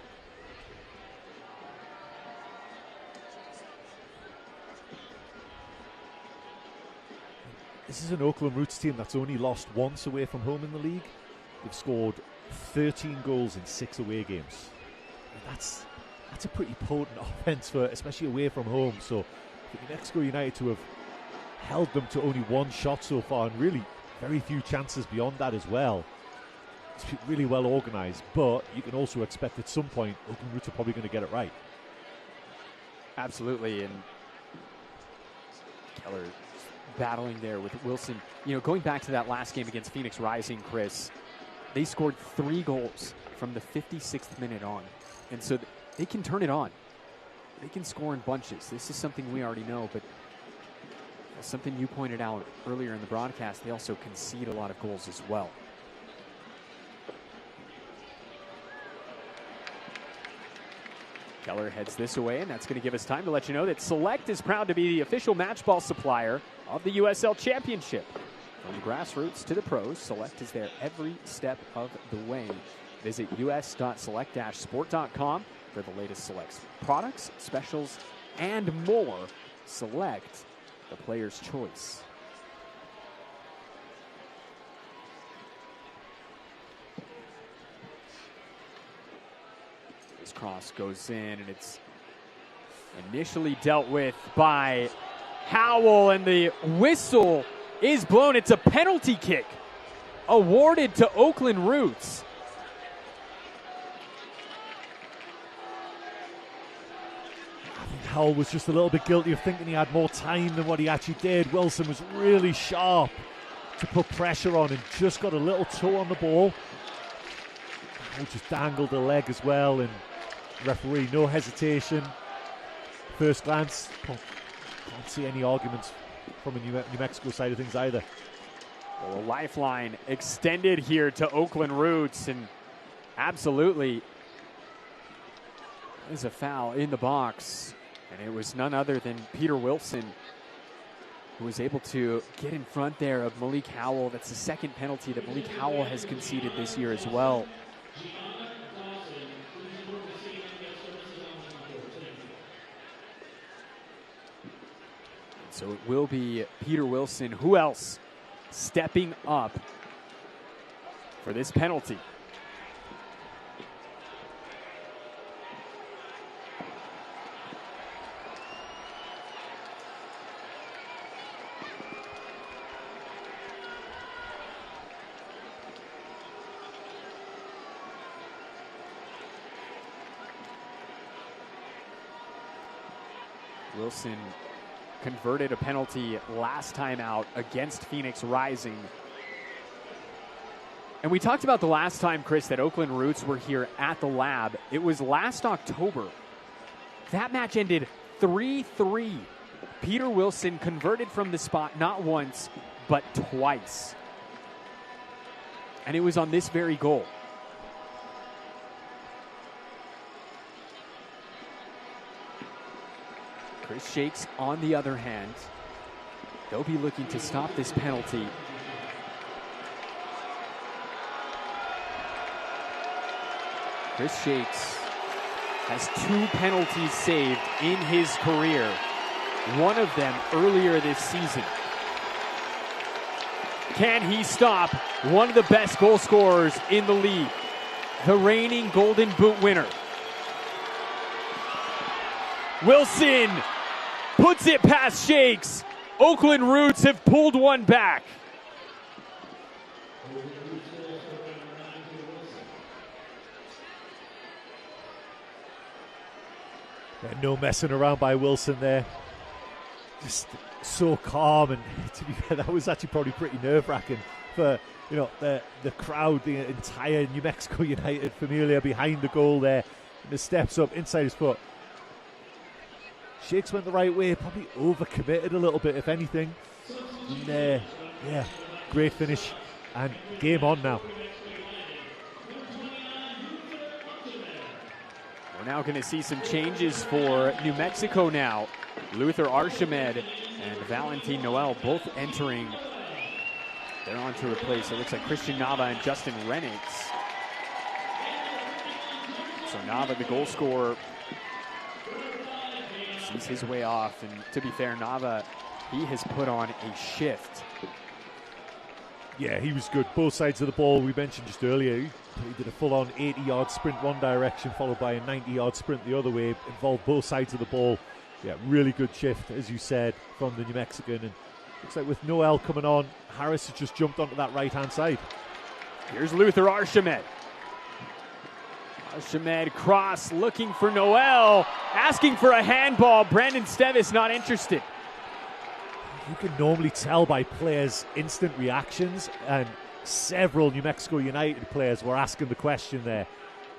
B: This is an Oakland Roots team that's only lost once away from home in the league. They've scored 13 goals in 6 away games. And that's a pretty potent offense, for especially away from home. So for New Mexico United to have held them to only 1 shot so far, and really very few chances beyond that as well. It's really well organised, but you can also expect at some point Oakland Roots are probably going to get it right.
A: Absolutely, and Keller battling there with Wilson. You know, going back to that last game against Phoenix Rising, Chris, they scored 3 goals from the 56th minute on. And so they can turn it on. They can score in bunches. This is something we already know, but something you pointed out earlier in the broadcast, they also concede a lot of goals as well. Keller heads this away, and that's going to give us time to let you know that Select is proud to be the official match ball supplier of the USL Championship. From the grassroots to the pros, Select is there every step of the way. Visit us.select-sport.com for the latest Select products, specials, and more. Select, the player's choice. This cross goes in, and it's initially dealt with by Howell, and the whistle is blown. It's a penalty kick awarded to Oakland Roots.
B: I think Howell was just a little bit guilty of thinking he had more time than what he actually did. Wilson was really sharp to put pressure on and just got a little toe on the ball. Howell just dangled a leg as well, and referee, no hesitation. First glance, can't see any arguments from the New Mexico side of things either.
A: Well, a lifeline extended here to Oakland Roots, and absolutely there's a foul in the box, and it was none other than Peter Wilson who was able to get in front there of Malik Howell. That's the second penalty that Malik Howell has conceded this year as well. So it will be Peter Wilson. Who else stepping up for this penalty? Wilson converted a penalty last time out against Phoenix Rising. And we talked about the last time, Chris, that Oakland Roots were here at the Lab. It was last October. That match ended 3-3. Peter Wilson converted from the spot not once, but twice. And it was on this very goal. Chris Shakes, on the other hand, they'll be looking to stop this penalty. Chris Shakes has 2 penalties saved in his career, one of them earlier this season. Can he stop one of the best goal scorers in the league, the reigning Golden Boot winner? Wilson puts it past Shakes. Oakland Roots have pulled one back.
B: No messing around by Wilson there. Just so calm, and to be fair, that was actually probably pretty nerve-wracking for the crowd, the entire New Mexico United familia behind the goal there. And the steps up inside his foot. Shakes went the right way, probably overcommitted a little bit, if anything. And, yeah, great finish, and game on now.
A: We're now going to see some changes for New Mexico now. Luther Archimed and Valentin Noel both entering. They're on to replace, it looks like, Christian Nava and Justin Renix. So Nava, the goal scorer, sees his way off. And to be fair, Nava, he has put on a shift.
B: Yeah, he was good. Both sides of the ball, we mentioned just earlier. He did a full-on 80-yard sprint one direction, followed by a 90-yard sprint the other way. Involved both sides of the ball. Yeah, really good shift, as you said, from the New Mexican. And looks like with Noel coming on, Harris has just jumped onto that right-hand side.
A: Here's Luther Archimed. Archimed cross, looking for Noel, asking for a handball. Brandon Stevis not interested.
B: You can normally tell by players' instant reactions, and several New Mexico United players were asking the question there.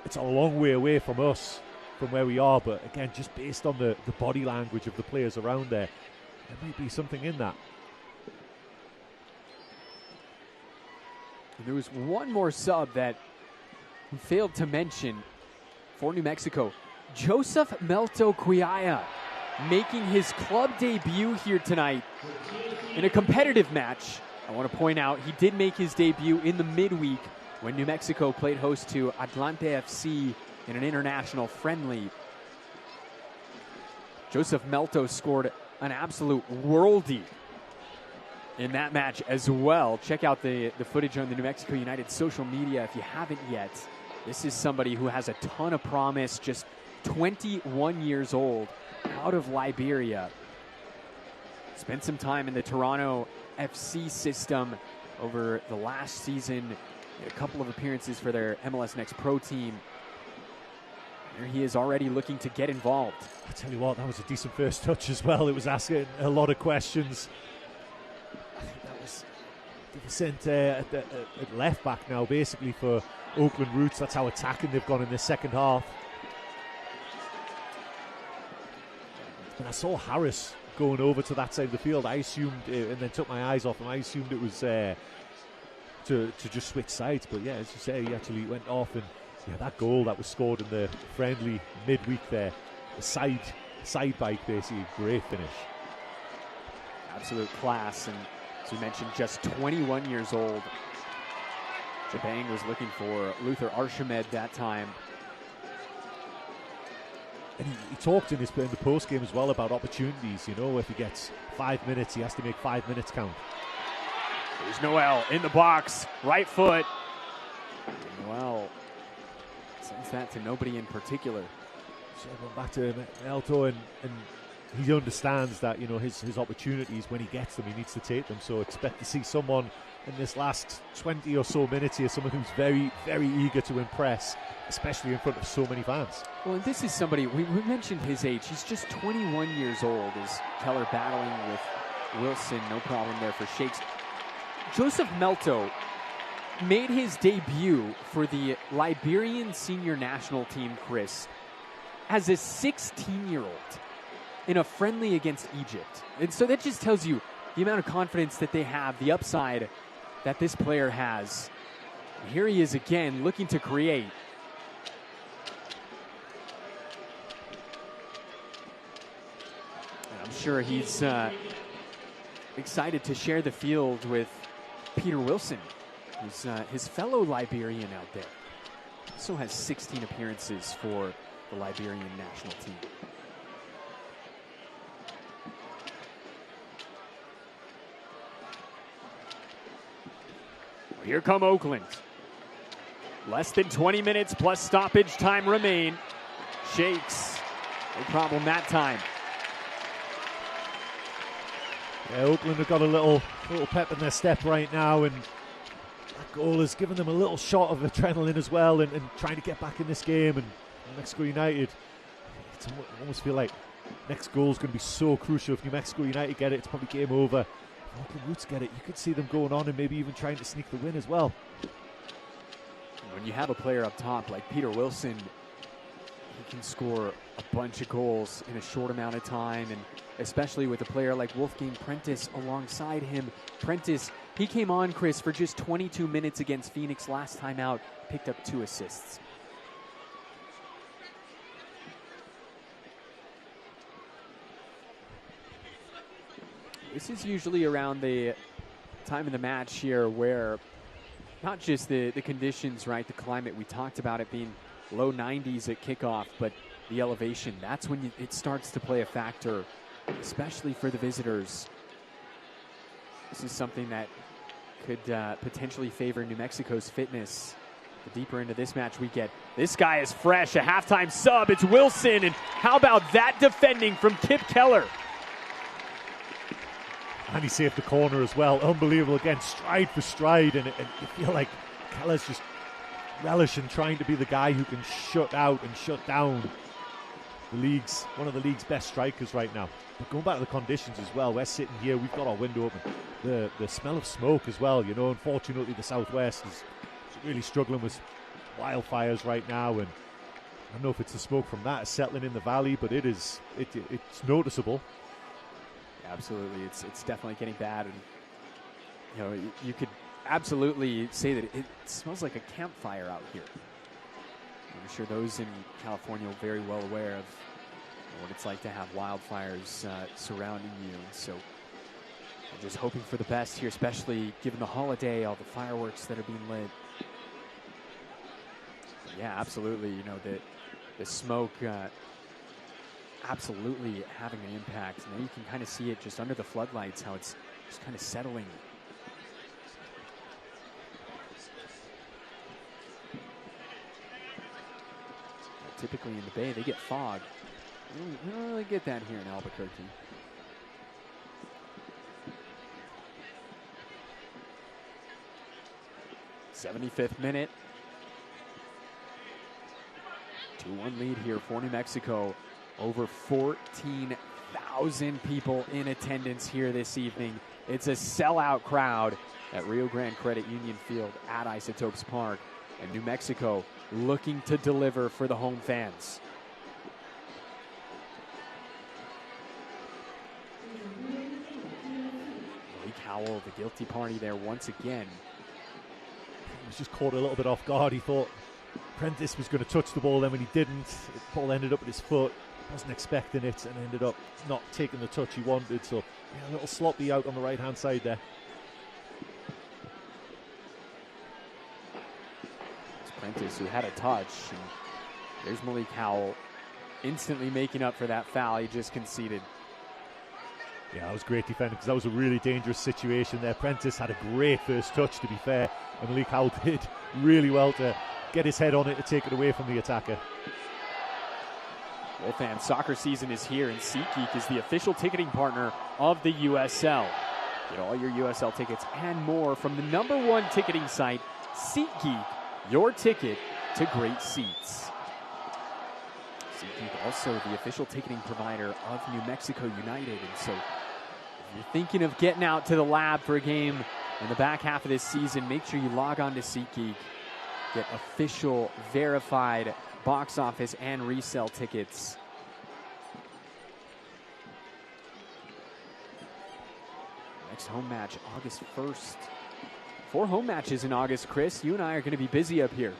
B: It's a long way away from us, from where we are, but again, just based on the body language of the players around there might be something in that.
A: There was one more sub that we failed to mention for New Mexico. Joseph Melto Quiaya making his club debut here tonight in a competitive match. I want to point out he did make his debut in the midweek when New Mexico played host to Atlante FC in an international friendly. Joseph Melto scored an absolute worldie in that match as well. Check out the footage on the New Mexico United social media if you haven't yet. This is somebody who has a ton of promise, just 21 years old, out of Liberia. Spent some time in the Toronto FC system over the last season. A couple of appearances for their MLS Next Pro team. There he is already looking to get involved.
B: I tell you what, that was a decent first touch as well. It was asking a lot of questions. I think that was sent at left back now, basically, for Oakland Roots. That's how attacking they've gone in the second half. And I saw Harris going over to that side of the field. I assumed, and then took my eyes off him, I assumed it was to just switch sides. But yeah, as you say, he actually went off, and yeah, that goal that was scored in the friendly midweek there, the side bike, basically, great finish.
A: Absolute class, and as we mentioned, just 21 years old. Jabang was looking for Luther Archimed that time.
B: And he talked in the post game as well about opportunities. You know, if he gets 5 minutes, he has to make 5 minutes count.
A: There's Noel in the box, right foot. Noel sends that to nobody in particular.
B: So going back to Elto, and he understands that, you know, his opportunities, when he gets them, he needs to take them. So expect to see someone in this last 20 or so minutes here, someone who's very, very eager to impress, especially in front of so many fans.
A: Well, and this is somebody, we mentioned his age. He's just 21 years old. Is Keller battling with Wilson? No problem there for Shakes. Joseph Melto made his debut for the Liberian senior national team, Chris, as a 16-year-old in a friendly against Egypt. And so that just tells you the amount of confidence that they have, the upside that this player has. And here he is again, looking to create. And I'm sure he's excited to share the field with Peter Wilson, who's his fellow Liberian out there. Also has 16 appearances for the Liberian national team. Well, here come Oakland. Less than 20 minutes plus stoppage time remain. Shakes, no problem that time.
B: Yeah, Oakland have got a little pep in their step right now, and that goal has given them a little shot of adrenaline as well, and trying to get back in this game. And New Mexico United, it's almost feel like next goal is going to be so crucial. If New Mexico United get it, it's probably game over. If Oakland Roots get it, you could see them going on and maybe even trying to sneak the win as well.
A: When you have a player up top like Peter Wilson, he can score a bunch of goals in a short amount of time, and especially with a player like Wolfgang Prentice alongside him. Prentice, he came on, Chris, for just 22 minutes against Phoenix last time out, picked up 2 assists. This is usually around the time of the match here where not just the conditions, right, the climate, we talked about it being low 90s at kickoff, but the elevation, that's when it starts to play a factor, especially for the visitors. This is something that could potentially favor New Mexico's fitness. The deeper into this match we get, this guy is fresh, a halftime sub, it's Wilson, and how about that defending from Kip Keller?
B: And he saved the corner as well. Unbelievable again, stride for stride, and you feel like Keller's just relishing trying to be the guy who can shut out and shut down one of the league's best strikers right now. But going back to the conditions as well, we're sitting here, we've got our window open. The smell of smoke as well, you know, unfortunately the Southwest is really struggling with wildfires right now, and I don't know if it's the smoke from that settling in the valley, but it's noticeable.
A: Absolutely, it's definitely getting bad, and you know, you could absolutely say that it smells like a campfire out here. I'm sure those in California are very well aware of what it's like to have wildfires surrounding you. So I'm just hoping for the best here, especially given the holiday, all the fireworks that are being lit. Yeah, absolutely. You know, the smoke absolutely having an impact. And then you can kind of see it just under the floodlights, how it's just kind of settling. Typically in the Bay, they get fog. We don't really get that here in Albuquerque. '75th minute. 2-1 lead here for New Mexico. Over 14,000 people in attendance here this evening. It's a sellout crowd at Rio Grande Credit Union Field at Isotopes Park. And New Mexico looking to deliver for the home fans. Malik Howell, the guilty party there once again.
B: He was just caught a little bit off guard. He thought Prentice was going to touch the ball, then when he didn't, the ball ended up at his foot. wasn't expecting it and ended up not taking the touch he wanted. So yeah, a little sloppy out on the right-hand side there.
A: It's Prentice who had a touch. And there's Malik Howell instantly making up for that foul he just conceded.
B: Yeah, that was great defending because that was a really dangerous situation there. Prentice had a great first touch, to be fair, and Malik Howell did really well to get his head on it to take it away from the attacker.
A: Well, fans, soccer season is here, and SeatGeek is the official ticketing partner of the USL. Get all your USL tickets and more from the #1 ticketing site, SeatGeek, your ticket to great seats. SeatGeek also the official ticketing provider of New Mexico United, and so if you're thinking of getting out to the lab for a game in the back half of this season, make sure you log on to SeatGeek. Get official, verified box office and resale tickets. Next home match, August 1st. 4 home matches in August, Chris. You and I are going to be busy up here.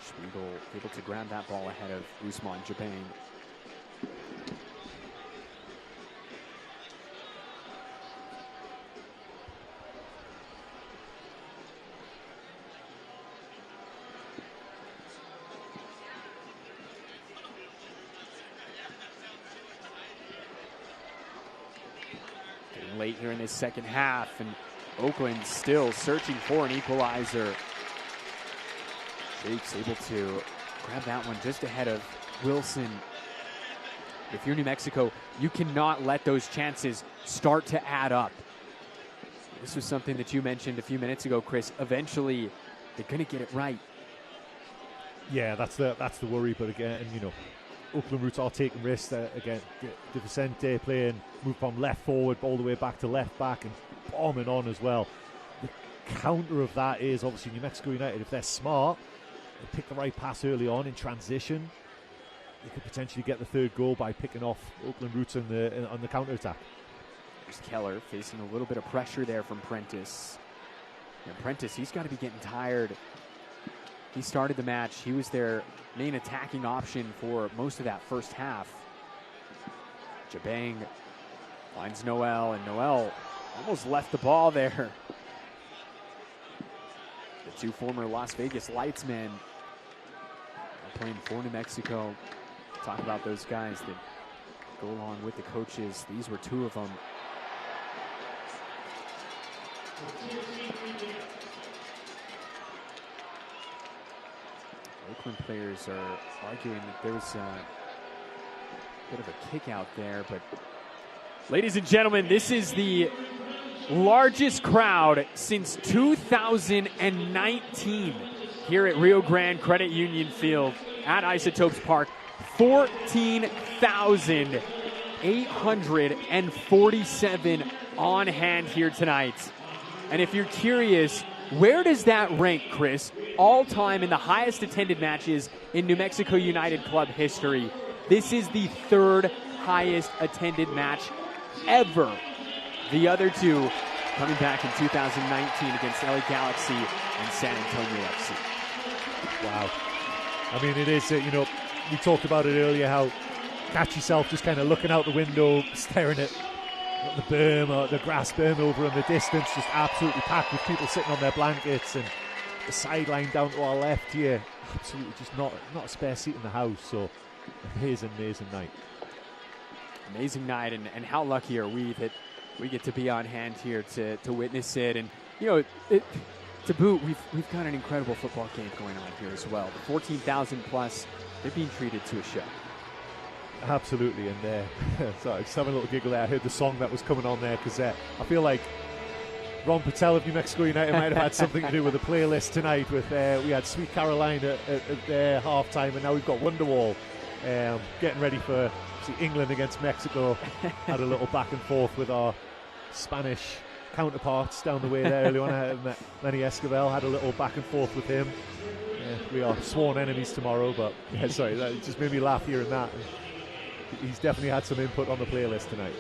A: Schmiegel able to grab that ball ahead of Ousmane Jabang. Getting late here in this second half, and Oakland still searching for an equalizer. Jake's able to grab that one just ahead of Wilson. If you're New Mexico, you cannot let those chances start to add up. This was something that you mentioned a few minutes ago, Chris. Eventually, they're going to get it right.
B: Yeah, that's the worry. But again, you know, Oakland Roots are taking risks. Again, De Vicente playing, move from left forward all the way back to left back and bombing on as well. The counter of that is obviously New Mexico United. If they're smart, they pick the right pass early on in transition, they could potentially get the third goal by picking off Oakland Roots on the counter attack.
A: There's Keller facing a little bit of pressure there from Prentice. And Prentice, he's got to be getting tired. He started the match. He was their main attacking option for most of that first half. Jabang finds Noel, and Noel almost left the ball there. The 2 former Las Vegas Lights men are playing for New Mexico. Talk about those guys that go along with the coaches. These were 2 of them. Oakland players are arguing that there was a bit of a kick out there, but ladies and gentlemen, this is the largest crowd since 2019 here at Rio Grande Credit Union Field at Isotopes Park. 14,847 on hand here tonight. And if you're curious, where does that rank, Chris, all time in the highest attended matches in New Mexico United club history? This is the 3rd highest attended match ever. The other 2 coming back in 2019 against LA Galaxy and San Antonio FC.
B: Wow. I mean, it is, you know, we talked about it earlier, how catch yourself just kind of looking out the window, staring at the berm or the grass berm over in the distance, just absolutely packed with people sitting on their blankets, and the sideline down to our left here, absolutely just not a spare seat in the house. So amazing night.
A: Amazing night, and how lucky are we that we get to be on hand here to witness it. And you know, to boot, we've got an incredible football game going on here as well. The 14,000 plus, they're being treated to a show.
B: Absolutely, and sorry, just having a little giggle there. I heard the song that was coming on there because I feel like Ron Patel of New Mexico United might have had something to do with the playlist tonight. With we had Sweet Caroline at their halftime, and now we've got Wonderwall getting ready for England against Mexico. Had a little back and forth with our Spanish counterparts down the way there early on. I met Lenny Escobar, had a little back and forth with him. We are sworn enemies tomorrow, but sorry, that just made me laugh hearing that. He's definitely had some input on the playlist tonight.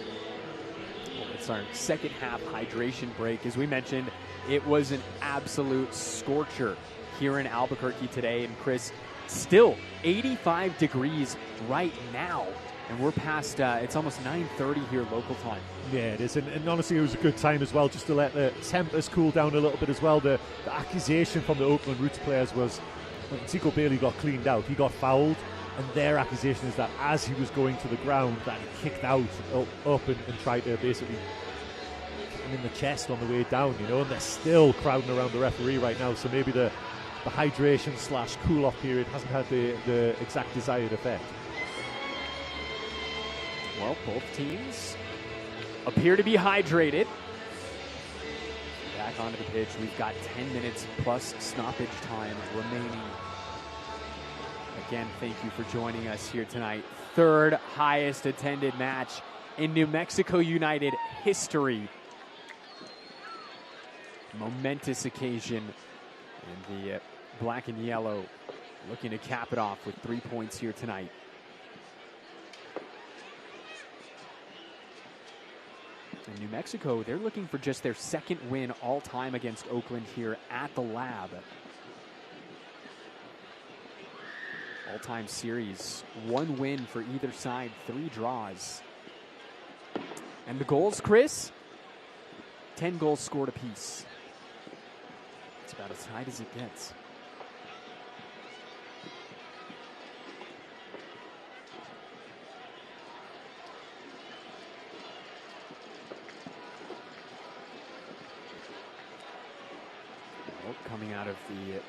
A: It's our second half hydration break. As we mentioned, it was an absolute scorcher here in Albuquerque today. And Chris, still 85 degrees right now. And we're past, it's almost 9:30 here local time.
B: Yeah, it is. And honestly, it was a good time as well, just to let the tempers cool down a little bit as well. The accusation from the Oakland Roots players was when Zico Bailey got cleaned out, he got fouled. And their accusation is that as he was going to the ground, that he kicked out up and tried to basically kick him in the chest on the way down, you know, and they're still crowding around the referee right now. So maybe the hydration / cool-off period hasn't had the exact desired effect.
A: Well, both teams appear to be hydrated. Back onto the pitch. We've got 10 minutes plus stoppage time remaining. Again, thank you for joining us here tonight. Third highest attended match in New Mexico United history. Momentous occasion. And the black and yellow looking to cap it off with 3 points here tonight. And New Mexico, they're looking for just their second win all time against Oakland here at the Lab. All-time series, 1 win for either side, 3 draws. And the goals, Chris? 10 goals scored apiece. It's about as tight as it gets. Well, coming out of the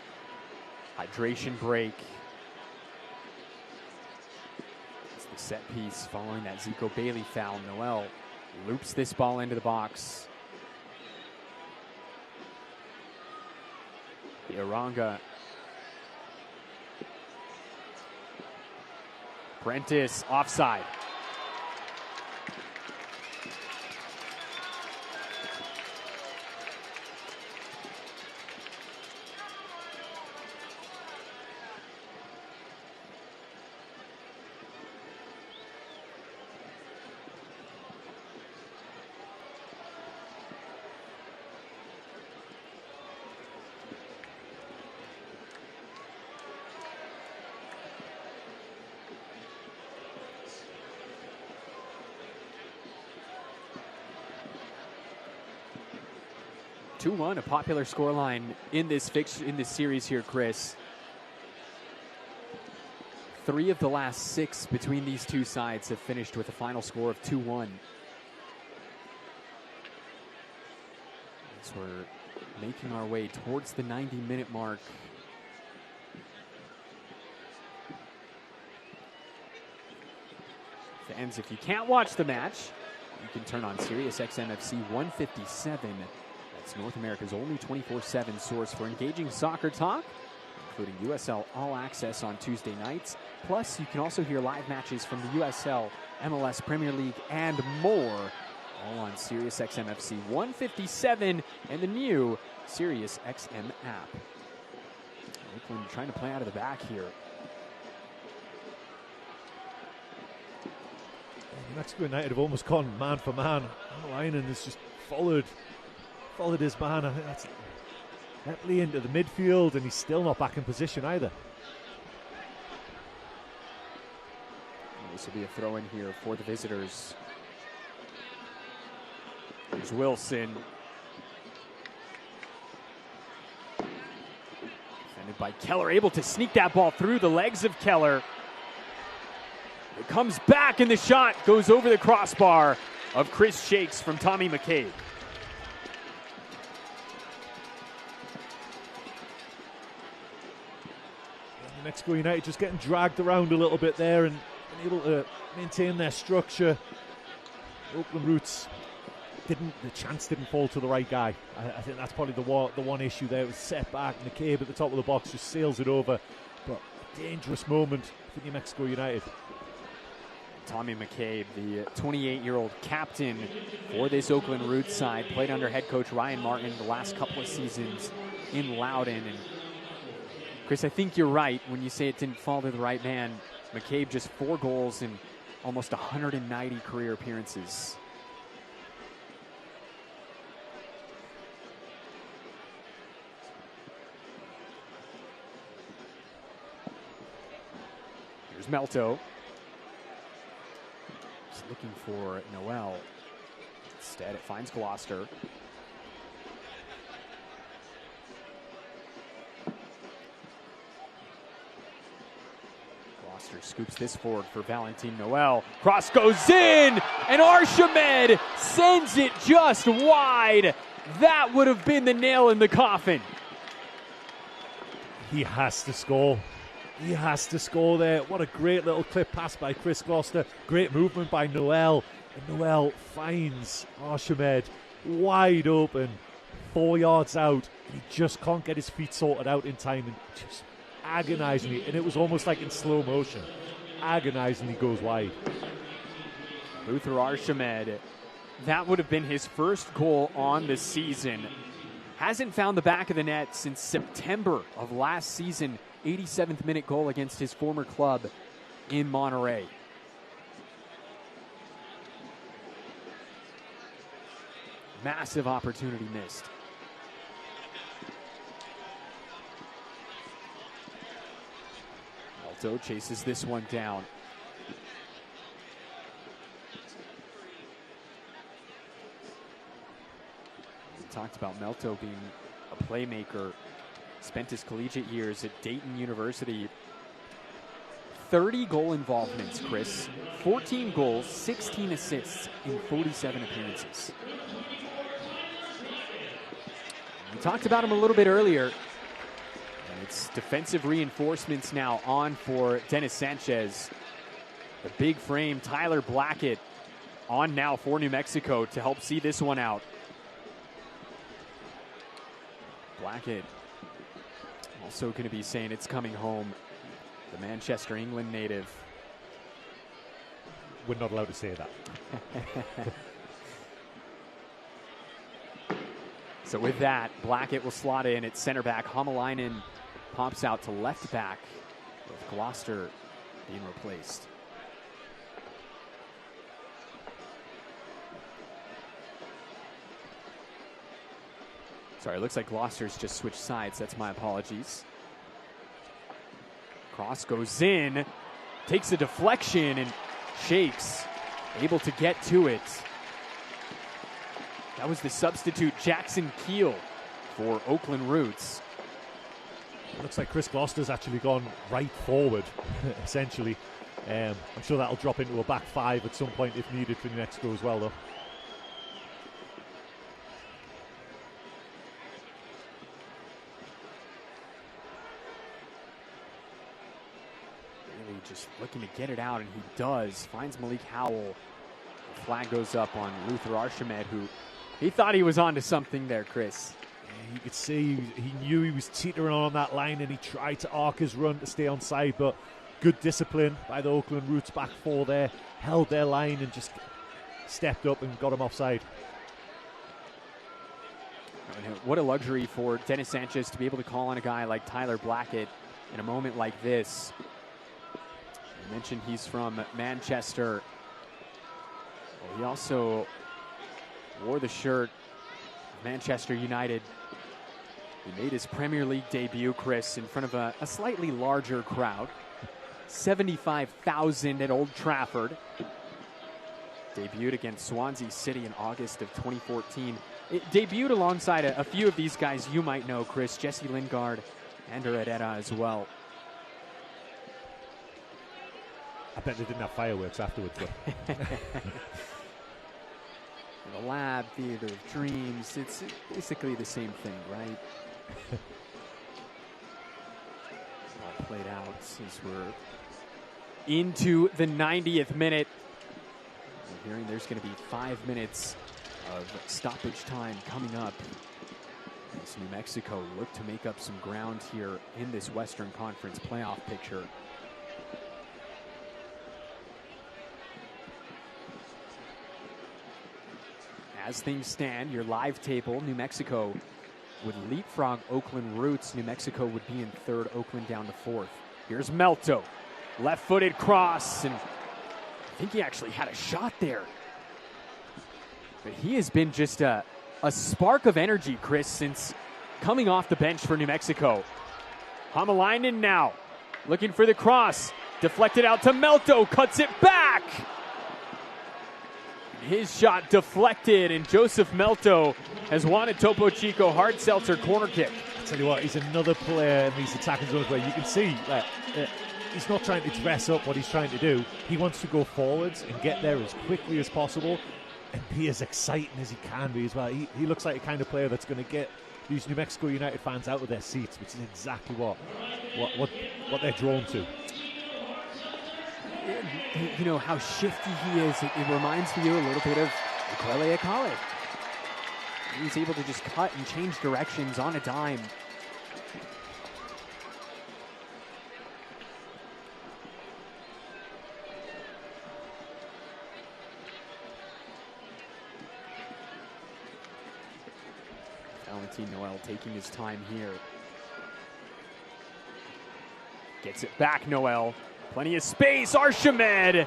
A: hydration break. Set piece following that Zico Bailey foul. Noel loops this ball into the box. Iranga. Prentice offside. A popular scoreline in this series here, Chris. 3 of the last 6 between these two sides have finished with a final score of 2-1. As we're making our way towards the 90-minute mark. Fans, if you can't watch the match, you can turn on Sirius XM FC 157. It's North America's only 24/7 source for engaging soccer talk, including USL All Access on Tuesday nights. Plus, you can also hear live matches from the USL, MLS Premier League, and more, all on Sirius XM FC 157 and the new Sirius XM app. Oakland trying to play out of the back here.
B: New Mexico United have almost gone man for man. Linen has just followed his man. I think that's Epley into the midfield, and he's still not back in position either.
A: This will be a throw in here for the visitors. There's Wilson. Defended by Keller, able to sneak that ball through the legs of Keller. It comes back, and the shot goes over the crossbar of Chris Shakes from Tommy McCabe.
B: Mexico United just getting dragged around a little bit there and able to maintain their structure. Oakland Roots the chance didn't fall to the right guy. I think that's probably the one issue there. It was set back. McCabe at the top of the box just sails it over. But dangerous moment for New Mexico United.
A: Tommy McCabe, the 28-year-old captain for this Oakland Roots side, played under head coach Ryan Martin the last couple of seasons in Loudon. And Chris, I think you're right when you say it didn't fall to the right man. McCabe just 4 goals in almost 190 career appearances. Melto. Just looking for Noel. Instead, it finds Gloucester. Gloucester scoops this forward for Valentin Noel. Cross goes in, and Archimed sends it just wide. That would have been the nail in the coffin.
B: He has to score. He has to score there. What a great little clip pass by Chris Gloucester. Great movement by Noel. And Noel finds Archimed wide open, 4 yards out. He just can't get his feet sorted out in time, and just agonizingly, and it was almost like in slow motion, agonizingly goes wide.
A: Luther Archimed, that would have been his first goal on the season. Hasn't found the back of the net since September of last season. 87th minute goal against his former club in Monterey. Massive opportunity missed. Melto chases this one down. We talked about Melto being a playmaker. Spent his collegiate years at Dayton University. 30 goal involvements, Chris. 14 goals, 16 assists in 47 appearances. We talked about him a little bit earlier. And it's defensive reinforcements now on for Dennis Sanchez. The big frame, Tyler Blackett, on now for New Mexico to help see this one out. Blackett also going to be saying it's coming home. The Manchester, England native.
B: We're not allowed to say that.
A: So with that, Blackett will slot in at center back. Hamalainen pops out to left back with Gloucester being replaced. Sorry, it looks like Gloucester's just switched sides. That's my apologies. Cross goes in, takes a deflection and shakes. Able to get to it. That was the substitute Jackson Keel for Oakland Roots.
B: Looks like Chris Gloucester's actually gone right forward, essentially. I'm sure that'll drop into a back five at some point if needed for New Mexico as well, though.
A: Really just looking to get it out, and he does. Finds Malik Howell. The flag goes up on Luther Archimed, who he thought he was onto something there, Chris.
B: Yeah, you could see he knew he was teetering on that line, and he tried to arc his run to stay on side, but good discipline by the Oakland Roots back four there. Held their line and just stepped up and got him offside.
A: What a luxury for Dennis Sanchez to be able to call on a guy like Tyler Blackett in a moment like this. I mentioned he's from Manchester. Well, he also wore the shirt of Manchester United. He made his Premier League debut, Chris, in front of a slightly larger crowd. 75,000 at Old Trafford. Debuted against Swansea City in August of 2014. It debuted alongside a few of these guys you might know, Chris. Jesse Lingard and Herrera as well.
B: I bet they didn't have fireworks afterwards, though.
A: The Lab, Theater of Dreams, it's basically the same thing, right? All played out since we're into the 90th minute. We're hearing there's going to be 5 minutes of stoppage time coming up as New Mexico look to make up some ground here in this Western Conference playoff picture. As things stand, your live table, New Mexico would leapfrog Oakland Roots. New Mexico would be in third, Oakland down to fourth. Here's Melto, left-footed cross, and I think he actually had a shot there. But he has been just a spark of energy, Chris, since coming off the bench for New Mexico. Hamalainen now, looking for the cross. Deflected out to Melto, cuts it back. His shot deflected, and Joseph Melto has wanted Topo Chico hard seltzer corner kick.
B: I tell you what, he's another player in these attacking zones where you can see that he's not trying to dress up what he's trying to do. He wants to go forwards and get there as quickly as possible and be as exciting as he can be as well. He looks like a kind of player that's going to get these New Mexico United fans out of their seats, which is exactly what they're drawn to.
A: You know how shifty he is. It reminds you a little bit of Kwele Akale. He's able to just cut and change directions on a dime. Valentin Noel taking his time here. Gets it back, Noel. Plenty of space, Archimed.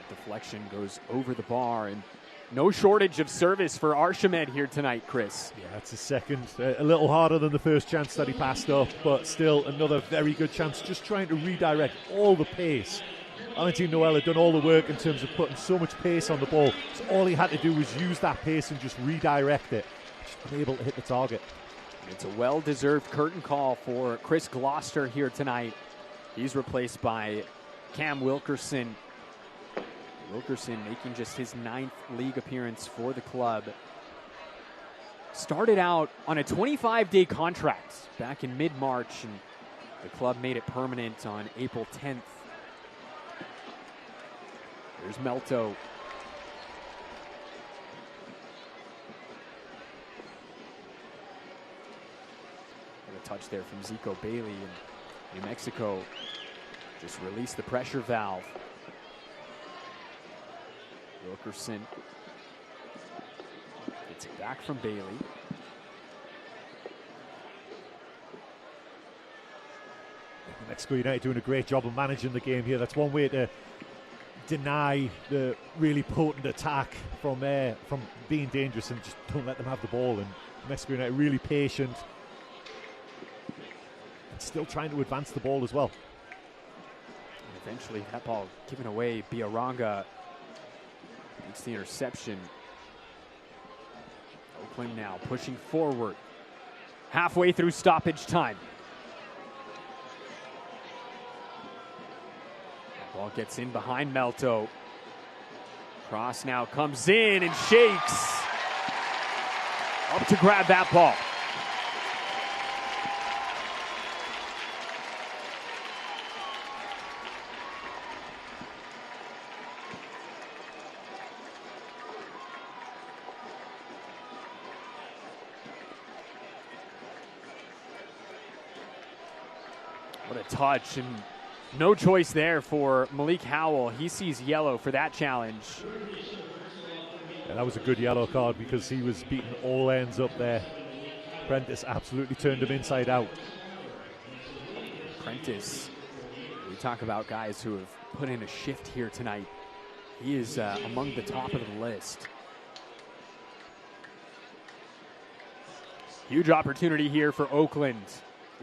A: Deflection goes over the bar, and no shortage of service for Archimed here tonight, Chris.
B: Yeah, that's his second. A little harder than the first chance that he passed up, but still another very good chance, just trying to redirect all the pace. Valentin Noel had done all the work in terms of putting so much pace on the ball, so all he had to do was use that pace and just redirect it. Just unable to hit the target.
A: It's a well-deserved curtain call for Chris Gloucester here tonight. He's replaced by Cam Wilkerson. Wilkerson making just his 9th league appearance for the club. Started out on a 25-day contract back in mid-March, and the club made it permanent on April 10th. There's Melto. Touch there from Zico Bailey, and New Mexico just released the pressure valve. Wilkerson gets it back from Bailey. New
B: Mexico United doing a great job of managing the game here. That's one way to deny the really potent attack from being dangerous, and just don't let them have the ball. And New Mexico United really patient. Still trying to advance the ball as well.
A: And eventually that ball given away. Biaranga makes the interception. Oakland now pushing forward. Halfway through stoppage time. That ball gets in behind Melto. Cross now comes in and shakes. Up to grab that ball. What a touch, and no choice there for Malik Howell. He sees yellow for that challenge.
B: Yeah, that was a good yellow card because he was beating all ends up there. Prentice absolutely turned him inside out.
A: Prentice, we talk about guys who have put in a shift here tonight. He is among the top of the list. Huge opportunity here for Oakland.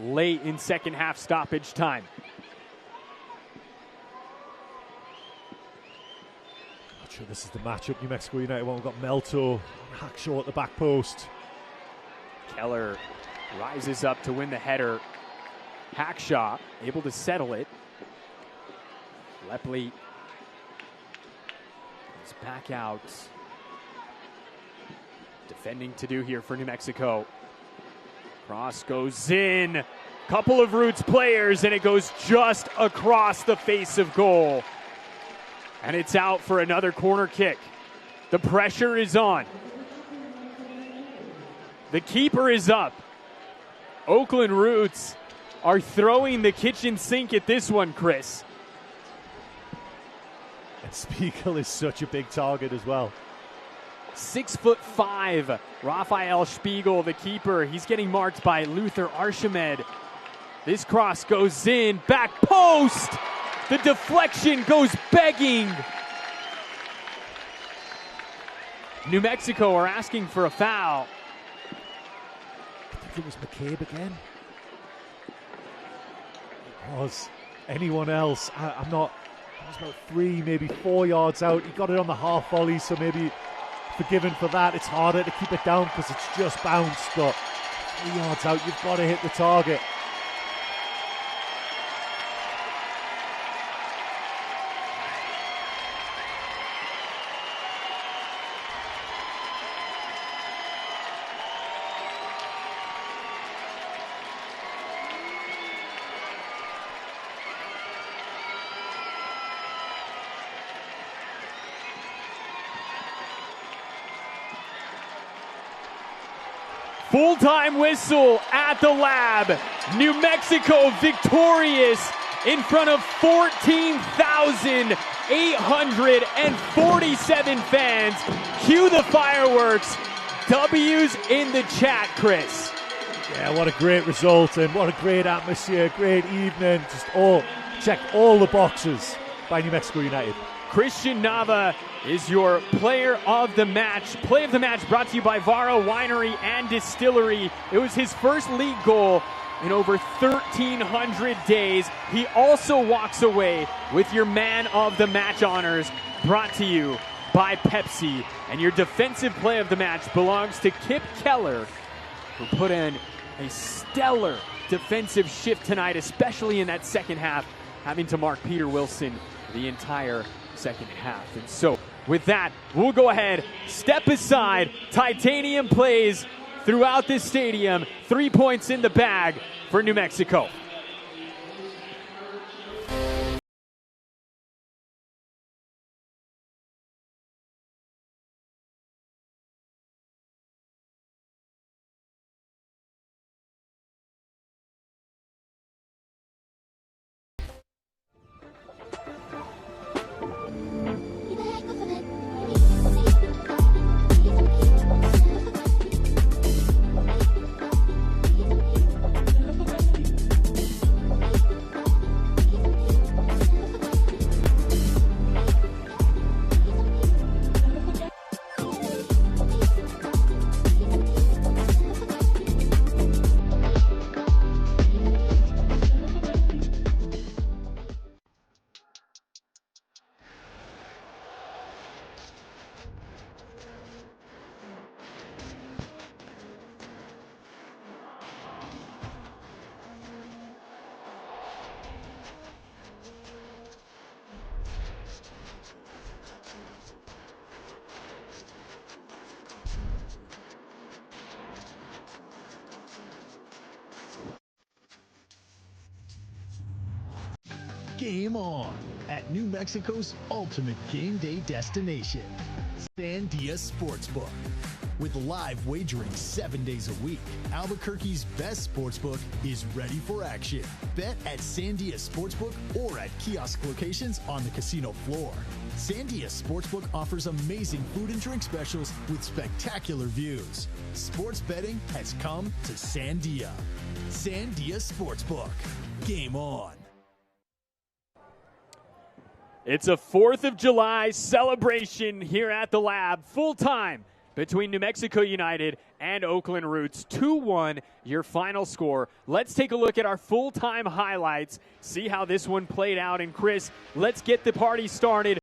A: Late in second half stoppage time.
B: Not sure this is the matchup New Mexico United want. We've got Melto, Hackshaw at the back post.
A: Keller rises up to win the header. Hackshaw able to settle it. Lepley is back out. Defending to do here for New Mexico. Cross goes in. Couple of Roots players, and it goes just across the face of goal. And it's out for another corner kick. The pressure is on. The keeper is up. Oakland Roots are throwing the kitchen sink at this one, Chris.
B: And Spiegel is such a big target as well.
A: 6'5", Rafael Spiegel, the keeper. He's getting marked by Luther Archimed. This cross goes in, back post. The deflection goes begging. New Mexico are asking for a foul.
B: I think it was McCabe again. was anyone else. I'm not. I was about 3, maybe 4 yards out. He got it on the half volley, so maybe forgiven for that. It's harder to keep it down because it's just bounced, but 3 yards out, you've got to hit the target.
A: Full-time whistle at the Lab. New Mexico victorious in front of 14,847 fans. Cue the fireworks. W's in the chat, Chris.
B: Yeah, what a great result and what a great atmosphere, great evening. Just checked all the boxes by New Mexico United.
A: Christian Nava is your player of the match. Play of the match brought to you by Vara Winery and Distillery. It was his first league goal in over 1,300 days. He also walks away with your man of the match honors brought to you by Pepsi. And your defensive play of the match belongs to Kip Keller, who put in a stellar defensive shift tonight, especially in that second half, having to mark Peter Wilson the entire second half. And so with that, we'll go ahead, step aside. Titanium plays throughout this stadium. 3 points in the bag for New Mexico.
H: Game on at New Mexico's ultimate game day destination, Sandia Sportsbook. With live wagering 7 days a week, Albuquerque's best sportsbook is ready for action. Bet at Sandia Sportsbook or at kiosk locations on the casino floor. Sandia Sportsbook offers amazing food and drink specials with spectacular views. Sports betting has come to Sandia. Sandia Sportsbook. Game on.
A: It's a 4th of July celebration here at the Lab, full-time between New Mexico United and Oakland Roots. 2-1, your final score. Let's take a look at our full-time highlights, see how this one played out. And Chris, let's get the party started